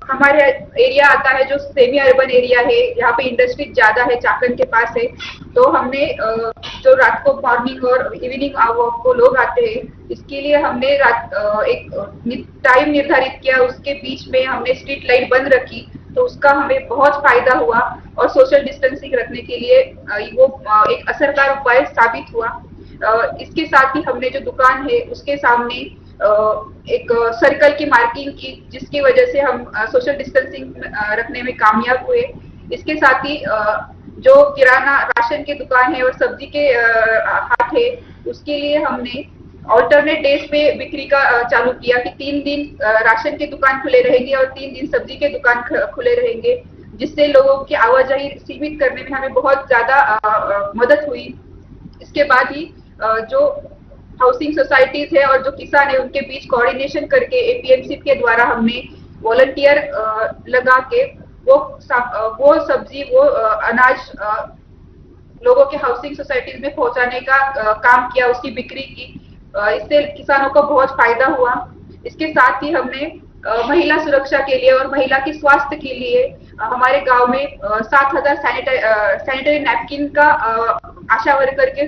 हमारे एरिया आता है जो सेमी अर्बन एरिया है, यहाँ पे इंडस्ट्री ज्यादा है, चाकन के पास है, तो हमने जो रात को मॉर्निंग और इवनिंग वॉक को लोग आते हैं, इसके लिए हमने एक टाइम निर्धारित किया, उसके बीच में हमने स्ट्रीट लाइट बंद रखी, तो उसका हमें बहुत फायदा हुआ और सोशल डिस्टेंसिंग रखने के लिए वो एक असरदार उपाय साबित हुआ। इसके साथ ही हमने जो दुकान है उसके सामने एक सर्कल की मार्किंग की, जिसकी वजह से हम सोशल डिस्टेंसिंग रखने में कामयाब हुए। इसके साथ ही जो किराना राशन की दुकान है और सब्जी के हाट है, उसके लिए हमने ऑल्टरनेट डेज पे बिक्री का चालू किया कि 3 दिन राशन की दुकान खुले रहेंगे और 3 दिन सब्जी के दुकान खुले रहेंगे, जिससे लोगों की आवाजाही सीमित करने में हमें बहुत ज्यादा मदद हुई। इसके बाद ही जो हाउसिंग सोसाइटीज है और जो किसान है उनके बीच कोऑर्डिनेशन करके एपीएमसी के द्वारा हमने वॉलंटियर लगा के वो सब्जी वो अनाज लोगों के हाउसिंग सोसाइटीज में पहुंचाने का काम किया, उसकी बिक्री की। इससे किसानों को बहुत फायदा हुआ। इसके साथ ही हमने महिला सुरक्षा के लिए और महिला के स्वास्थ्य के लिए हमारे गांव में 7000 सैनिटरी नैपकिन का आशा वर्कर के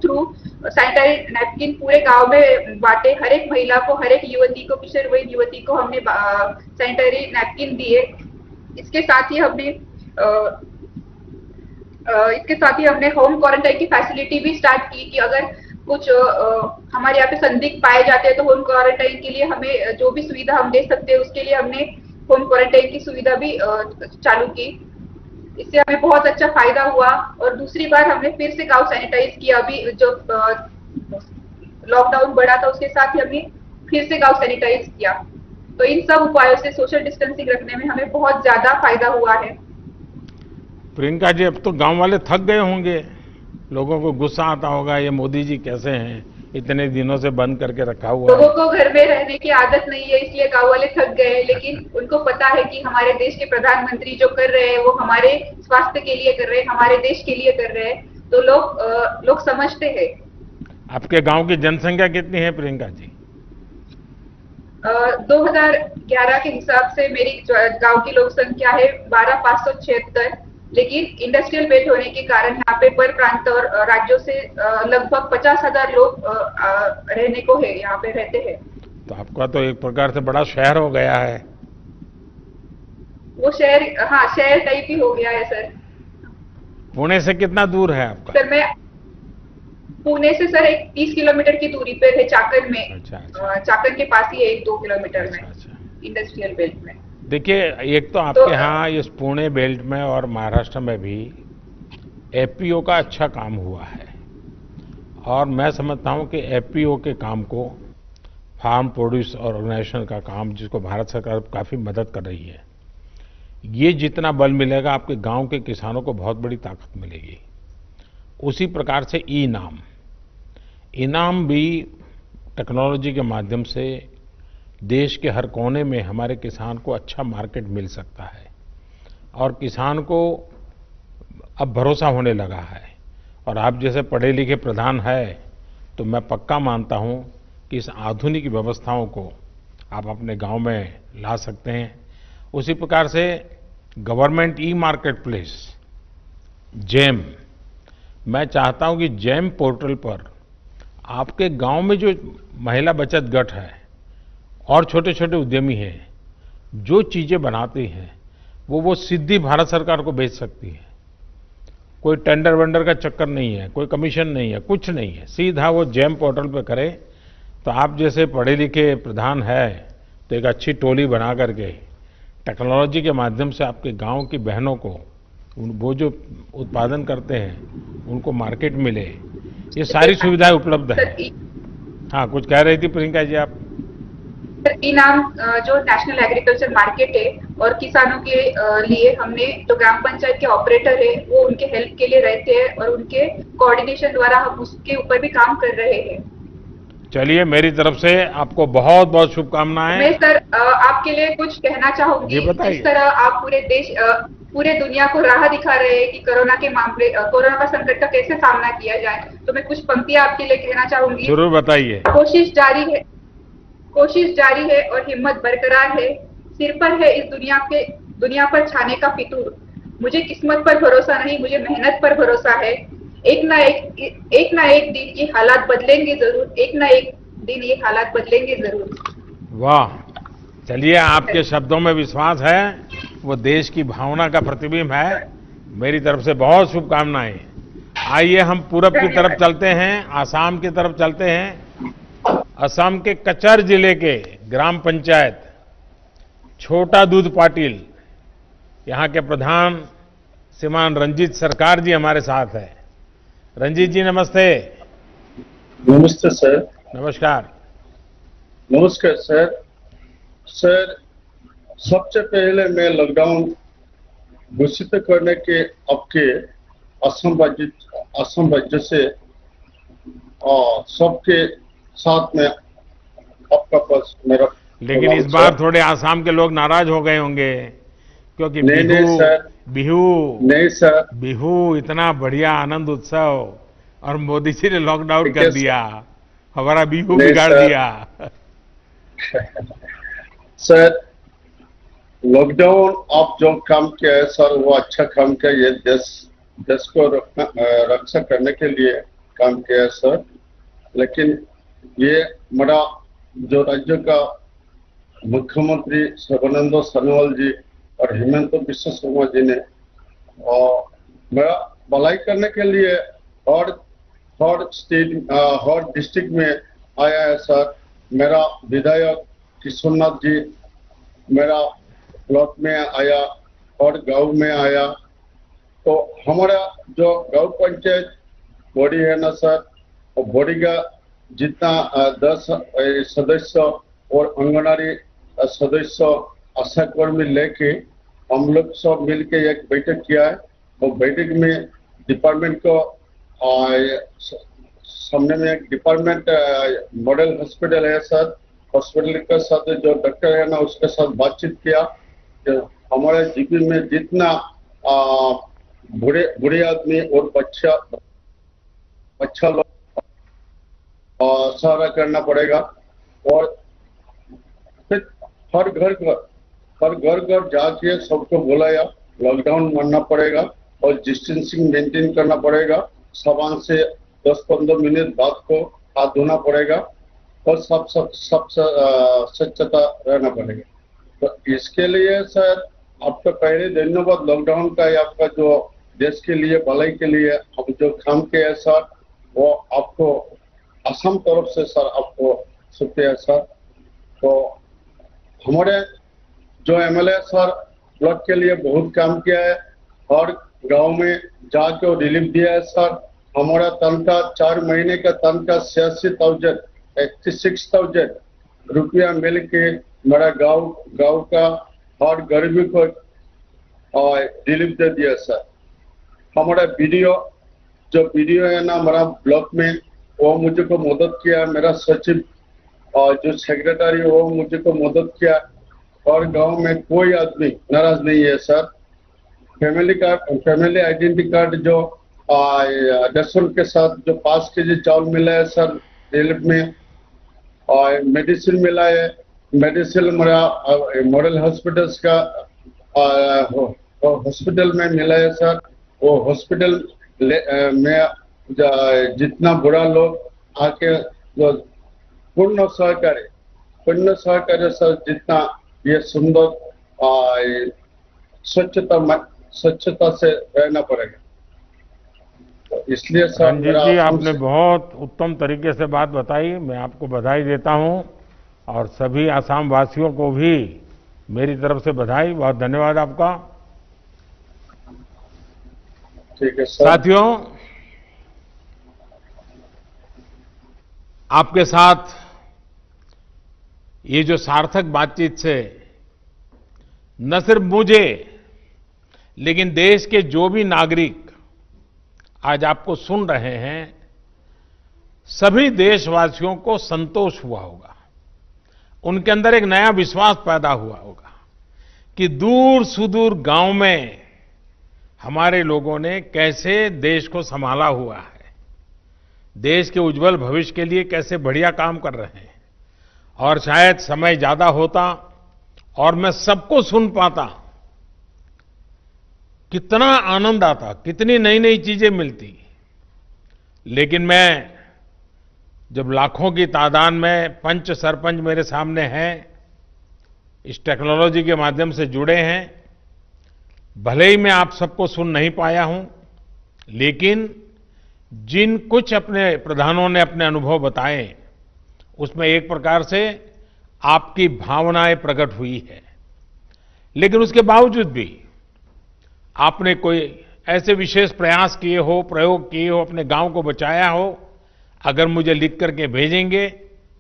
थ्रू सैनिटरी नैपकिन पूरे गांव में बांटे। हर एक महिला को, हर एक युवती को, किशोरवयीन युवती को हमने सैनिटरी नैपकिन दिए। इसके साथ ही हमने होम क्वारंटाइन की फैसिलिटी भी स्टार्ट की कि अगर कुछ हमारे यहाँ पे संदिग्ध पाए जाते हैं तो होम क्वारंटाइन के लिए हमें जो भी सुविधा हम दे सकते हैं उसके लिए हमने होम क्वारंटाइन की सुविधा भी चालू की। इससे हमें बहुत अच्छा फायदा हुआ। और दूसरी बार हमने फिर से गांव सैनिटाइज किया। अभी जो लॉकडाउन बढ़ा था उसके साथ ही हमने फिर से गांव सैनिटाइज किया। तो इन सब उपायों से सोशल डिस्टेंसिंग रखने में हमें बहुत ज्यादा फायदा हुआ है। प्रियंका जी, अब तो गांव वाले थक गए होंगे, लोगों को गुस्सा आता होगा, ये मोदी जी कैसे हैं, इतने दिनों से बंद करके रखा हुआ है। लोगों को घर में रहने की आदत नहीं है, इसलिए गांव वाले थक गए, लेकिन उनको पता है कि हमारे देश के प्रधानमंत्री जो कर रहे हैं वो हमारे स्वास्थ्य के लिए कर रहे हैं, हमारे देश के लिए कर रहे हैं, तो लोग समझते हैं। आपके गांव की जनसंख्या कितनी है प्रियंका जी? 2011 के हिसाब से मेरी गांव की लोक संख्या है 12,576, लेकिन इंडस्ट्रियल बेल्ट होने के कारण यहाँ पे पर प्रांत और राज्यों से लगभग 50,000 लोग रहने को है, यहाँ पे रहते हैं। तो आपका तो एक प्रकार से बड़ा शहर हो गया है। वो शहर, हाँ, शहर टाइप ही हो गया है सर। पुणे से कितना दूर है आपका? सर मैं पुणे से सर 30 किलोमीटर की दूरी पे है, चाकन में। अच्छा। चाकन के पास ही है, 1-2 किलोमीटर में, इंडस्ट्रियल बेल्ट में। देखिए, एक तो आपके यहाँ इस पुणे बेल्ट में और महाराष्ट्र में भी एफपीओ का अच्छा काम हुआ है, और मैं समझता हूँ कि एफपीओ के काम को, फार्म प्रोड्यूस ऑर्गेनाइजेशन का काम, जिसको भारत सरकार काफ़ी मदद कर रही है, ये जितना बल मिलेगा आपके गांव के किसानों को बहुत बड़ी ताकत मिलेगी। उसी प्रकार से इनाम भी टेक्नोलॉजी के माध्यम से देश के हर कोने में हमारे किसान को अच्छा मार्केट मिल सकता है और किसान को अब भरोसा होने लगा है। और आप जैसे पढ़े लिखे प्रधान है तो मैं पक्का मानता हूं कि इस आधुनिक व्यवस्थाओं को आप अपने गांव में ला सकते हैं। उसी प्रकार से government e market place jam, मैं चाहता हूं कि जैम पोर्टल पर आपके गांव में जो महिला बचत गट है और छोटे छोटे उद्यमी हैं, जो चीजें बनाते हैं वो सीधी भारत सरकार को बेच सकती है। कोई टेंडर वेंडर का चक्कर नहीं है, कोई कमीशन नहीं है, कुछ नहीं है, सीधा वो जैम पोर्टल पे करे। तो आप जैसे पढ़े लिखे प्रधान है तो एक अच्छी टोली बना करके टेक्नोलॉजी के माध्यम से आपके गांव की बहनों को वो जो उत्पादन करते हैं उनको मार्केट मिले, ये सारी सुविधाएं उपलब्ध है। हाँ, कुछ कह रही थी प्रियंका जी आप? ई नाम जो नेशनल एग्रीकल्चर मार्केट है और किसानों के लिए हमने जो ग्राम पंचायत के ऑपरेटर है वो उनके हेल्प के लिए रहते हैं और उनके कोऑर्डिनेशन द्वारा हम उसके ऊपर भी काम कर रहे हैं। चलिए, मेरी तरफ से आपको बहुत बहुत शुभकामनाएं। मैं सर आपके लिए कुछ कहना चाहूंगी। इस तरह आप पूरे दुनिया को राह दिखा रहे हैं कि कोरोना के मामले, कोरोना का संकट का कैसे सामना किया जाए, तो मैं कुछ पंक्तियां आपके लिए कहना चाहूंगी। जरूर बताइए। कोशिश जारी है और हिम्मत बरकरार है। सिर पर है इस दुनिया पर छाने का फितूर। मुझे किस्मत पर भरोसा नहीं, मुझे मेहनत पर भरोसा है। एक ना एक दिन ये हालात बदलेंगे जरूर, एक ना एक दिन ये हालात बदलेंगे जरूर। वाह, चलिए, आपके शब्दों में विश्वास है, वो देश की भावना का प्रतिबिंब है। मेरी तरफ से बहुत शुभकामनाएं। आइए हम पूरब की तरफ चलते हैं, आसाम की तरफ चलते हैं। असम के कचर जिले के ग्राम पंचायत छोटा दूध पाटिल, यहाँ के प्रधान श्रीमान रंजीत सरकार जी हमारे साथ है। रंजीत जी नमस्ते। नमस्ते सर। नमस्कार। नमस्कार सर। सर, सबसे पहले मैं लॉकडाउन घोषित करने के आपके असम राज्य से सबके साथ में आपका पास मेरा, लेकिन इस बार थोड़े आसाम के लोग नाराज हो गए होंगे क्योंकि बिहू इतना बढ़िया आनंद उत्सव और मोदी जी ने लॉकडाउन कर दिया, हमारा बिहू बिगाड़ दिया। सर, लॉकडाउन आप जो काम किया है सर वो अच्छा काम किया, ये देश को रक्षा करने के लिए काम किया है सर। लेकिन ये मेरा जो राज्य का मुख्यमंत्री सर्बानंद सोनोवाल जी और हेमंत बिश्व शर्मा जी ने मेरा भलाई करने के लिए हर डिस्ट्रिक्ट में आया है सर। मेरा विधायक किशोरनाथ जी मेरा ब्लॉक में आया और गांव में आया, तो हमारा जो गांव पंचायत बॉडी है ना सर, और बॉडी का जितना 10 सदस्य और आंगनबाड़ी सदस्य आशाकर्मी लेके हम लोग सब मिलके एक बैठक किया है। और बैठक में डिपार्टमेंट को सामने में एक डिपार्टमेंट मॉडल हॉस्पिटल है सर, हॉस्पिटल के साथ जो डॉक्टर है ना उसके साथ बातचीत किया। हमारे जीपी में जितना बूढ़े आदमी और बच्चा लोग सहारा करना पड़ेगा। और फिर हर घर जाके सबको बुलाया, लॉकडाउन मानना पड़ेगा और डिस्टेंसिंग मेंटेन करना पड़ेगा। साबुन से 10-15 मिनट बाद को हाथ धोना पड़ेगा और सब स्वच्छता रहना पड़ेगा। तो इसके लिए सर आपका पहले धन्यवाद। लॉकडाउन का आपका जो देश के लिए भलाई के लिए हम जो काम किया है सर, वो आपको असम तरफ से सर आपको शुक्रिया सर। तो हमारे जो एमएलए सर ब्लॉक के लिए बहुत काम किया है और गांव में जाके रिलीफ दिया है सर। हमारा तनख्वाह 4 महीने का तनख्वाह 86,000 रुपया मिल के मेरा गांव का हर गरीबी को रिलीफ दे दिया सर। हमारा वीडियो है ना हमारा ब्लॉक में, वो मुझे को मदद किया। मेरा सचिव और जो सेक्रेटरी वो मुझे को मदद किया और गांव में कोई आदमी नाराज नहीं है सर। फैमिली आइडेंटिटी कार्ड जो रेशन के साथ जो 5 केजी चावल मिला है सर रिलीफ में, और मेडिसिन मिला है। मेडिसिन मेरा मॉडल हॉस्पिटल्स का हॉस्पिटल में मिला है सर। वो हॉस्पिटल में जितना बुरा लोग आके पूर्ण सहकार्य सर, जितना ये सुंदर स्वच्छता से रहना पड़ेगा। तो इसलिए सर रंजीत जी, आपने बहुत उत्तम तरीके से बात बताई, मैं आपको बधाई देता हूं और सभी आसाम वासियों को भी मेरी तरफ से बधाई। बहुत धन्यवाद आपका। ठीक है सर। साथियों, आपके साथ ये जो सार्थक बातचीत से न सिर्फ मुझे लेकिन देश के जो भी नागरिक आज आपको सुन रहे हैं, सभी देशवासियों को संतोष हुआ होगा। उनके अंदर एक नया विश्वास पैदा हुआ होगा कि दूर सुदूर गांव में हमारे लोगों ने कैसे देश को संभाला हुआ है, देश के उज्जवल भविष्य के लिए कैसे बढ़िया काम कर रहे हैं। और शायद समय ज्यादा होता और मैं सबको सुन पाता, कितना आनंद आता, कितनी नई नई चीजें मिलती। लेकिन मैं जब लाखों की तादाद में पंच सरपंच मेरे सामने हैं, इस टेक्नोलॉजी के माध्यम से जुड़े हैं, भले ही मैं आप सबको सुन नहीं पाया हूं, लेकिन जिन कुछ अपने प्रधानों ने अपने अनुभव बताए, उसमें एक प्रकार से आपकी भावनाएं प्रकट हुई है। लेकिन उसके बावजूद भी आपने कोई ऐसे विशेष प्रयास किए हो, प्रयोग किए हो, अपने गांव को बचाया हो, अगर मुझे लिख करके भेजेंगे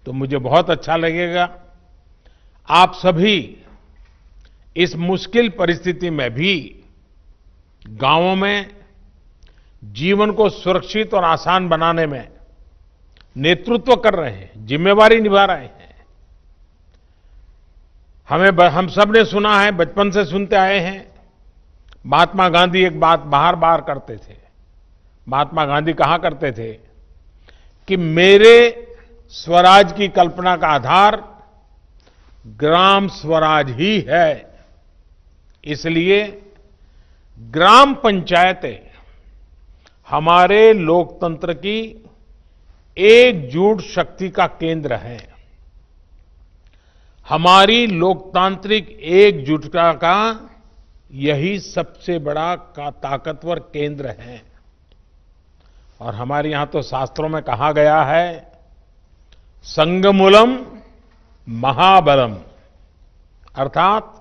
तो मुझे बहुत अच्छा लगेगा। आप सभी इस मुश्किल परिस्थिति में भी गांवों में जीवन को सुरक्षित और आसान बनाने में नेतृत्व कर रहे हैं, जिम्मेवारी निभा रहे हैं। हम सब ने सुना है, बचपन से सुनते आए हैं, महात्मा गांधी एक बात बार बार करते थे। महात्मा गांधी कहा करते थे कि मेरे स्वराज की कल्पना का आधार ग्राम स्वराज ही है। इसलिए ग्राम पंचायतें हमारे लोकतंत्र की एकजुट शक्ति का केंद्र है। हमारी लोकतांत्रिक एकजुटता का यही सबसे बड़ा ताकतवर केंद्र है। और हमारे यहां तो शास्त्रों में कहा गया है, संगमूलम महाबलम, अर्थात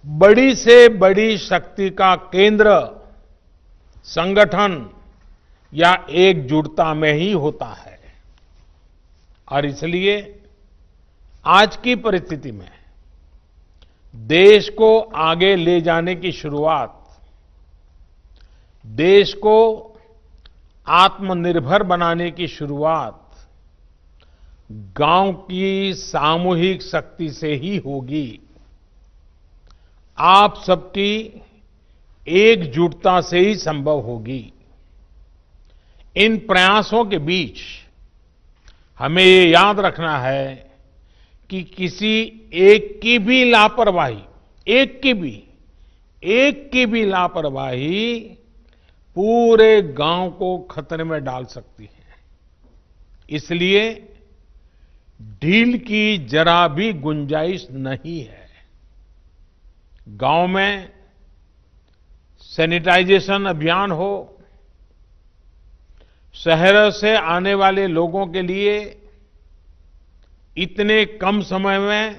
बड़ी से बड़ी शक्ति का केंद्र संगठन या एकजुटता में ही होता है। और इसलिए आज की परिस्थिति में देश को आगे ले जाने की शुरुआत, देश को आत्मनिर्भर बनाने की शुरुआत गांव की सामूहिक शक्ति से ही होगी। आप सबकी एकजुटता से ही संभव होगी। इन प्रयासों के बीच हमें ये याद रखना है कि किसी एक की भी लापरवाही, एक की भी लापरवाही पूरे गांव को खतरे में डाल सकती है। इसलिए ढील की जरा भी गुंजाइश नहीं है। गांव में सैनिटाइजेशन अभियान हो, शहरों से आने वाले लोगों के लिए इतने कम समय में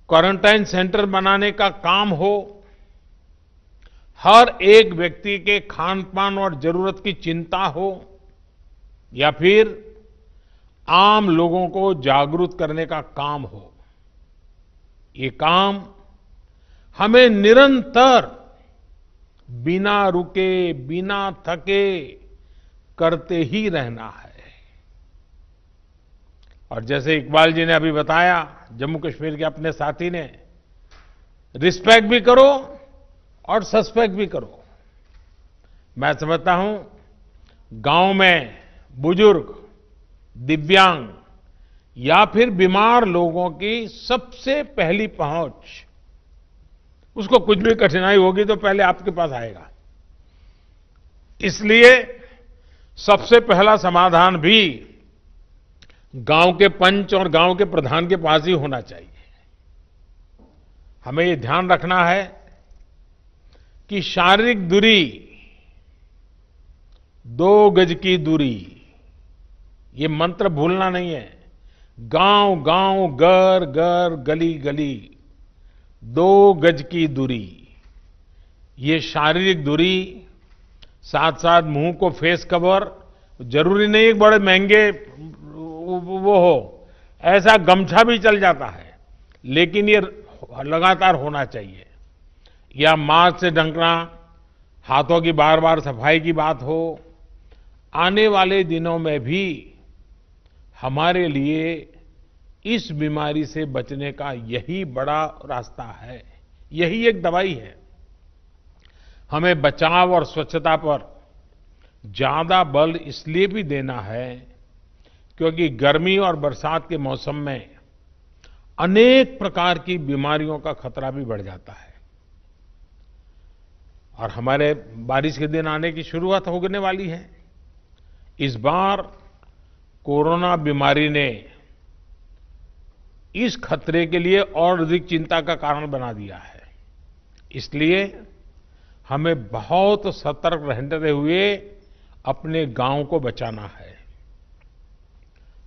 क्वारंटाइन सेंटर बनाने का काम हो, हर एक व्यक्ति के खान पान और जरूरत की चिंता हो, या फिर आम लोगों को जागरूक करने का काम हो, ये काम हमें निरंतर बिना रुके, बिना थके करते ही रहना है। और जैसे इकबाल जी ने अभी बताया, जम्मू कश्मीर के अपने साथी ने, रिस्पेक्ट भी करो और सस्पेक्ट भी करो। मैं समझता हूं गांव में बुजुर्ग, दिव्यांग या फिर बीमार लोगों की सबसे पहली पहुंच, उसको कुछ भी कठिनाई होगी तो पहले आपके पास आएगा। इसलिए सबसे पहला समाधान भी गांव के पंच और गांव के प्रधान के पास ही होना चाहिए। हमें ये ध्यान रखना है कि शारीरिक दूरी, 2 गज की दूरी, ये मंत्र भूलना नहीं है। गांव गांव, घर घर, गली गली, 2 गज की दूरी, ये शारीरिक दूरी, साथ साथ मुंह को फेस कवर, जरूरी नहीं है बड़े महंगे वो हो, ऐसा गमछा भी चल जाता है, लेकिन ये लगातार होना चाहिए। या मास्क से ढकना, हाथों की बार बार सफाई की बात हो। आने वाले दिनों में भी हमारे लिए इस बीमारी से बचने का यही बड़ा रास्ता है, यही एक दवाई है। हमें बचाव और स्वच्छता पर ज्यादा बल इसलिए भी देना है क्योंकि गर्मी और बरसात के मौसम में अनेक प्रकार की बीमारियों का खतरा भी बढ़ जाता है। और हमारे बारिश के दिन आने की शुरुआत होने वाली है। इस बार कोरोना बीमारी ने इस खतरे के लिए और अधिक चिंता का कारण बना दिया है। इसलिए हमें बहुत सतर्क रहते हुए अपने गांव को बचाना है।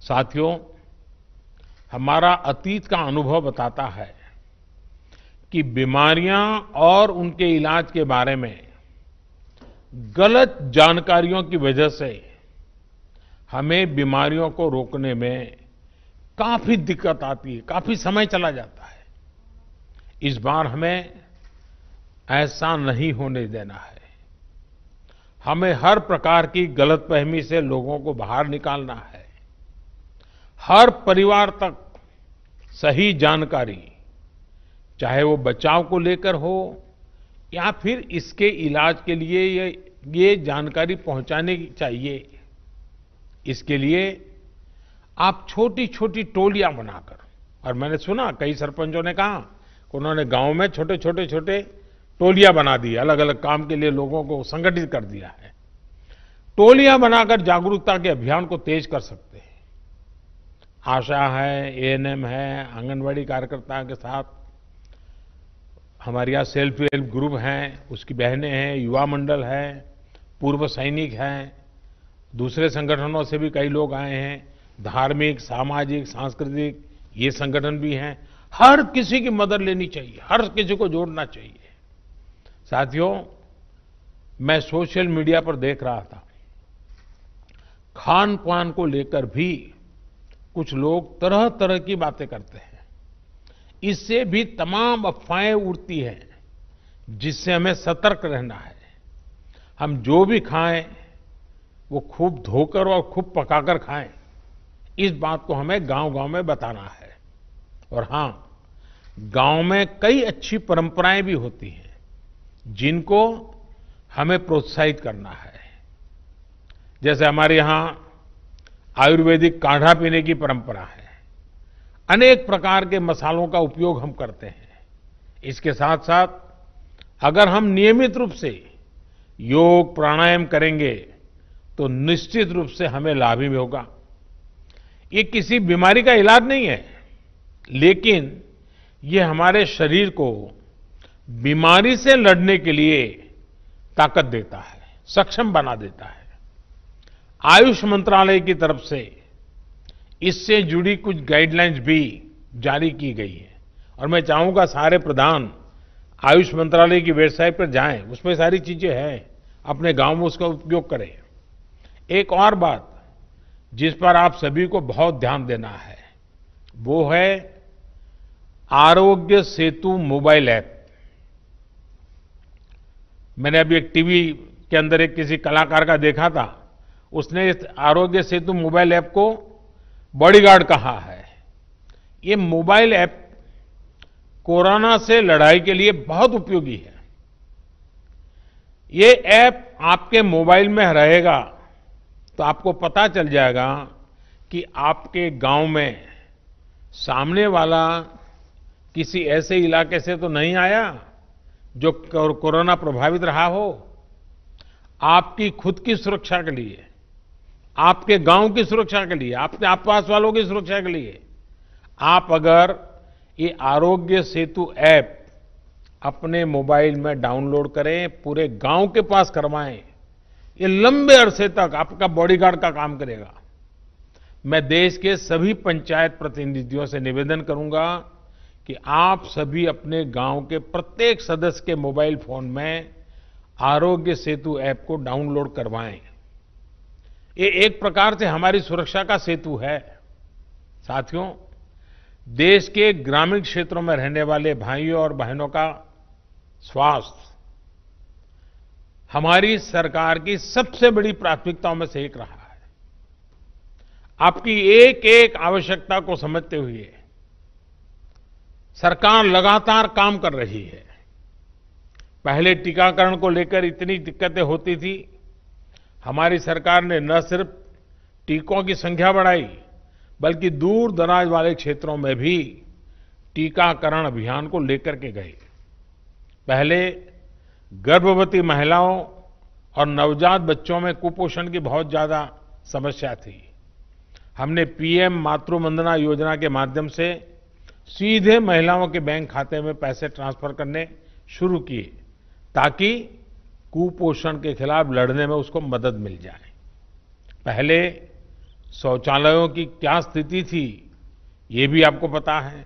साथियों, हमारा अतीत का अनुभव बताता है कि बीमारियां और उनके इलाज के बारे में गलत जानकारियों की वजह से हमें बीमारियों को रोकने में काफी दिक्कत आती है, काफी समय चला जाता है। इस बार हमें ऐसा नहीं होने देना है। हमें हर प्रकार की गलतफहमी से लोगों को बाहर निकालना है। हर परिवार तक सही जानकारी, चाहे वो बचाव को लेकर हो या फिर इसके इलाज के लिए ये जानकारी पहुंचाने की चाहिए। इसके लिए आप छोटी छोटी टोलियां बनाकर, और मैंने सुना कई सरपंचों ने कहा कि उन्होंने गांव में छोटे टोलियां बना दी, अलग अलग काम के लिए लोगों को संगठित कर दिया है। टोलियां बनाकर जागरूकता के अभियान को तेज कर सकते हैं। आशा है, एएनएम है, आंगनवाड़ी कार्यकर्ता के साथ हमारे यहाँ सेल्फ हेल्प ग्रुप हैं, उसकी बहनें हैं, युवा मंडल है, पूर्व सैनिक हैं, दूसरे संगठनों से भी कई लोग आए हैं, धार्मिक, सामाजिक, सांस्कृतिक ये संगठन भी हैं। हर किसी की मदद लेनी चाहिए, हर किसी को जोड़ना चाहिए। साथियों, मैं सोशल मीडिया पर देख रहा था, खान पान को लेकर भी कुछ लोग तरह तरह की बातें करते हैं। इससे भी तमाम अफवाहें उड़ती हैं, जिससे हमें सतर्क रहना है। हम जो भी खाएं वो खूब धोकर और खूब पकाकर खाएं, इस बात को हमें गांव-गांव में बताना है। और हां, गांव में कई अच्छी परंपराएं भी होती हैं, जिनको हमें प्रोत्साहित करना है। जैसे हमारे यहां आयुर्वेदिक काढ़ा पीने की परंपरा है। अनेक प्रकार के मसालों का उपयोग हम करते हैं। इसके साथ साथ अगर हम नियमित रूप से योग प्राणायाम करेंगे तो निश्चित रूप से हमें लाभ ही होगा। ये किसी बीमारी का इलाज नहीं है, लेकिन ये हमारे शरीर को बीमारी से लड़ने के लिए ताकत देता है, सक्षम बना देता है। आयुष मंत्रालय की तरफ से इससे जुड़ी कुछ गाइडलाइंस भी जारी की गई है और मैं चाहूंगा सारे प्रधान आयुष मंत्रालय की वेबसाइट पर जाएं, उसमें सारी चीजें हैं, अपने गांव में उसका उपयोग करें। एक और बात जिस पर आप सभी को बहुत ध्यान देना है, वो है आरोग्य सेतु मोबाइल ऐप। मैंने अभी एक टीवी के अंदर एक किसी कलाकार का देखा था, उसने इस आरोग्य सेतु मोबाइल ऐप को बॉडीगार्ड कहा है, ये मोबाइल ऐप कोरोना से लड़ाई के लिए बहुत उपयोगी है। ये ऐप आपके मोबाइल में रहेगा तो आपको पता चल जाएगा कि आपके गांव में सामने वाला किसी ऐसे इलाके से तो नहीं आया जो कोरोना प्रभावित रहा हो। आपकी खुद की सुरक्षा के लिए, आपके गांव की सुरक्षा के लिए, आपके आसपास वालों की सुरक्षा के लिए आप अगर ये आरोग्य सेतु ऐप अपने मोबाइल में डाउनलोड करें, पूरे गांव के पास करवाएं, ये लंबे अरसे तक आपका बॉडीगार्ड का काम करेगा। मैं देश के सभी पंचायत प्रतिनिधियों से निवेदन करूंगा कि आप सभी अपने गांव के प्रत्येक सदस्य के मोबाइल फोन में आरोग्य सेतु ऐप को डाउनलोड करवाएं। ये एक प्रकार से हमारी सुरक्षा का सेतु है। साथियों, देश के ग्रामीण क्षेत्रों में रहने वाले भाइयों और बहनों का स्वास्थ्य हमारी सरकार की सबसे बड़ी प्राथमिकताओं में से एक रहा है। आपकी एक एक आवश्यकता को समझते हुए सरकार लगातार काम कर रही है। पहले टीकाकरण को लेकर इतनी दिक्कतें होती थी, हमारी सरकार ने न सिर्फ टीकों की संख्या बढ़ाई बल्कि दूर दराज वाले क्षेत्रों में भी टीकाकरण अभियान को लेकर के गए। पहले गर्भवती महिलाओं और नवजात बच्चों में कुपोषण की बहुत ज्यादा समस्या थी। हमने पीएम मातृ वंदना योजना के माध्यम से सीधे महिलाओं के बैंक खाते में पैसे ट्रांसफर करने शुरू किए ताकि कुपोषण के खिलाफ लड़ने में उसको मदद मिल जाए। पहले शौचालयों की क्या स्थिति थी ये भी आपको पता है।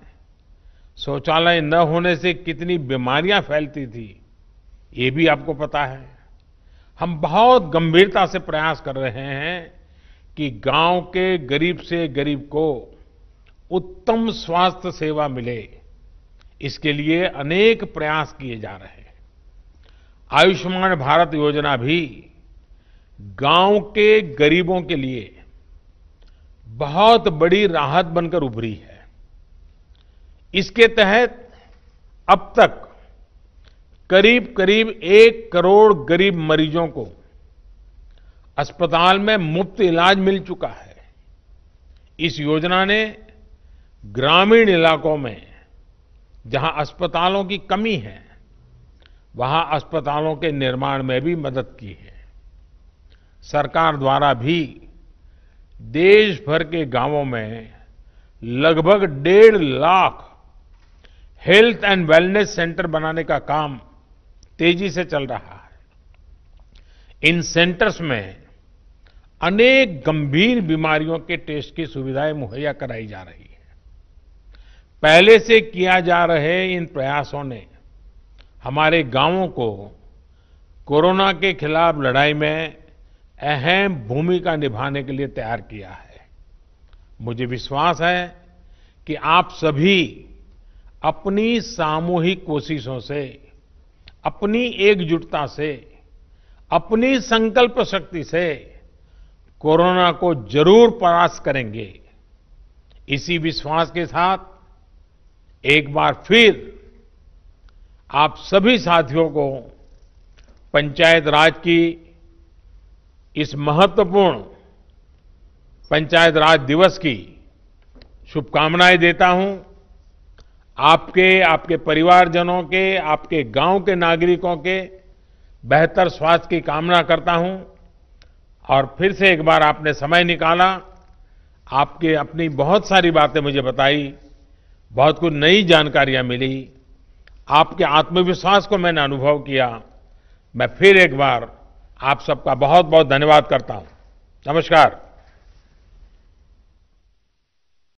शौचालय न होने से कितनी बीमारियां फैलती थी ये भी आपको पता है। हम बहुत गंभीरता से प्रयास कर रहे हैं कि गांव के गरीब से गरीब को उत्तम स्वास्थ्य सेवा मिले। इसके लिए अनेक प्रयास किए जा रहे हैं। आयुष्मान भारत योजना भी गांव के गरीबों के लिए बहुत बड़ी राहत बनकर उभरी है। इसके तहत अब तक करीब करीब 1 करोड़ गरीब मरीजों को अस्पताल में मुफ्त इलाज मिल चुका है। इस योजना ने ग्रामीण इलाकों में जहां अस्पतालों की कमी है वहां अस्पतालों के निर्माण में भी मदद की है। सरकार द्वारा भी देश भर के गांवों में लगभग 1.5 lakh health and wellness centre बनाने का काम तेजी से चल रहा है। इन सेंटर्स में अनेक गंभीर बीमारियों के टेस्ट की सुविधाएं मुहैया कराई जा रही है। पहले से किया जा रहे इन प्रयासों ने हमारे गांवों को कोरोना के खिलाफ लड़ाई में अहम भूमिका निभाने के लिए तैयार किया है। मुझे विश्वास है कि आप सभी अपनी सामूहिक कोशिशों से, अपनी एकजुटता से, अपनी संकल्प शक्ति से कोरोना को जरूर परास्त करेंगे। इसी विश्वास के साथ एक बार फिर आप सभी साथियों को पंचायत राज की इस महत्वपूर्ण पंचायत राज दिवस की शुभकामनाएं देता हूं। आपके परिवारजनों के, आपके गांव के नागरिकों के बेहतर स्वास्थ्य की कामना करता हूं। और फिर से एक बार आपने समय निकाला, आपके अपनी बहुत सारी बातें मुझे बताई, बहुत कुछ नई जानकारियां मिली, आपके आत्मविश्वास को मैंने अनुभव किया। मैं फिर एक बार आप सबका बहुत बहुत धन्यवाद करता हूं। नमस्कार।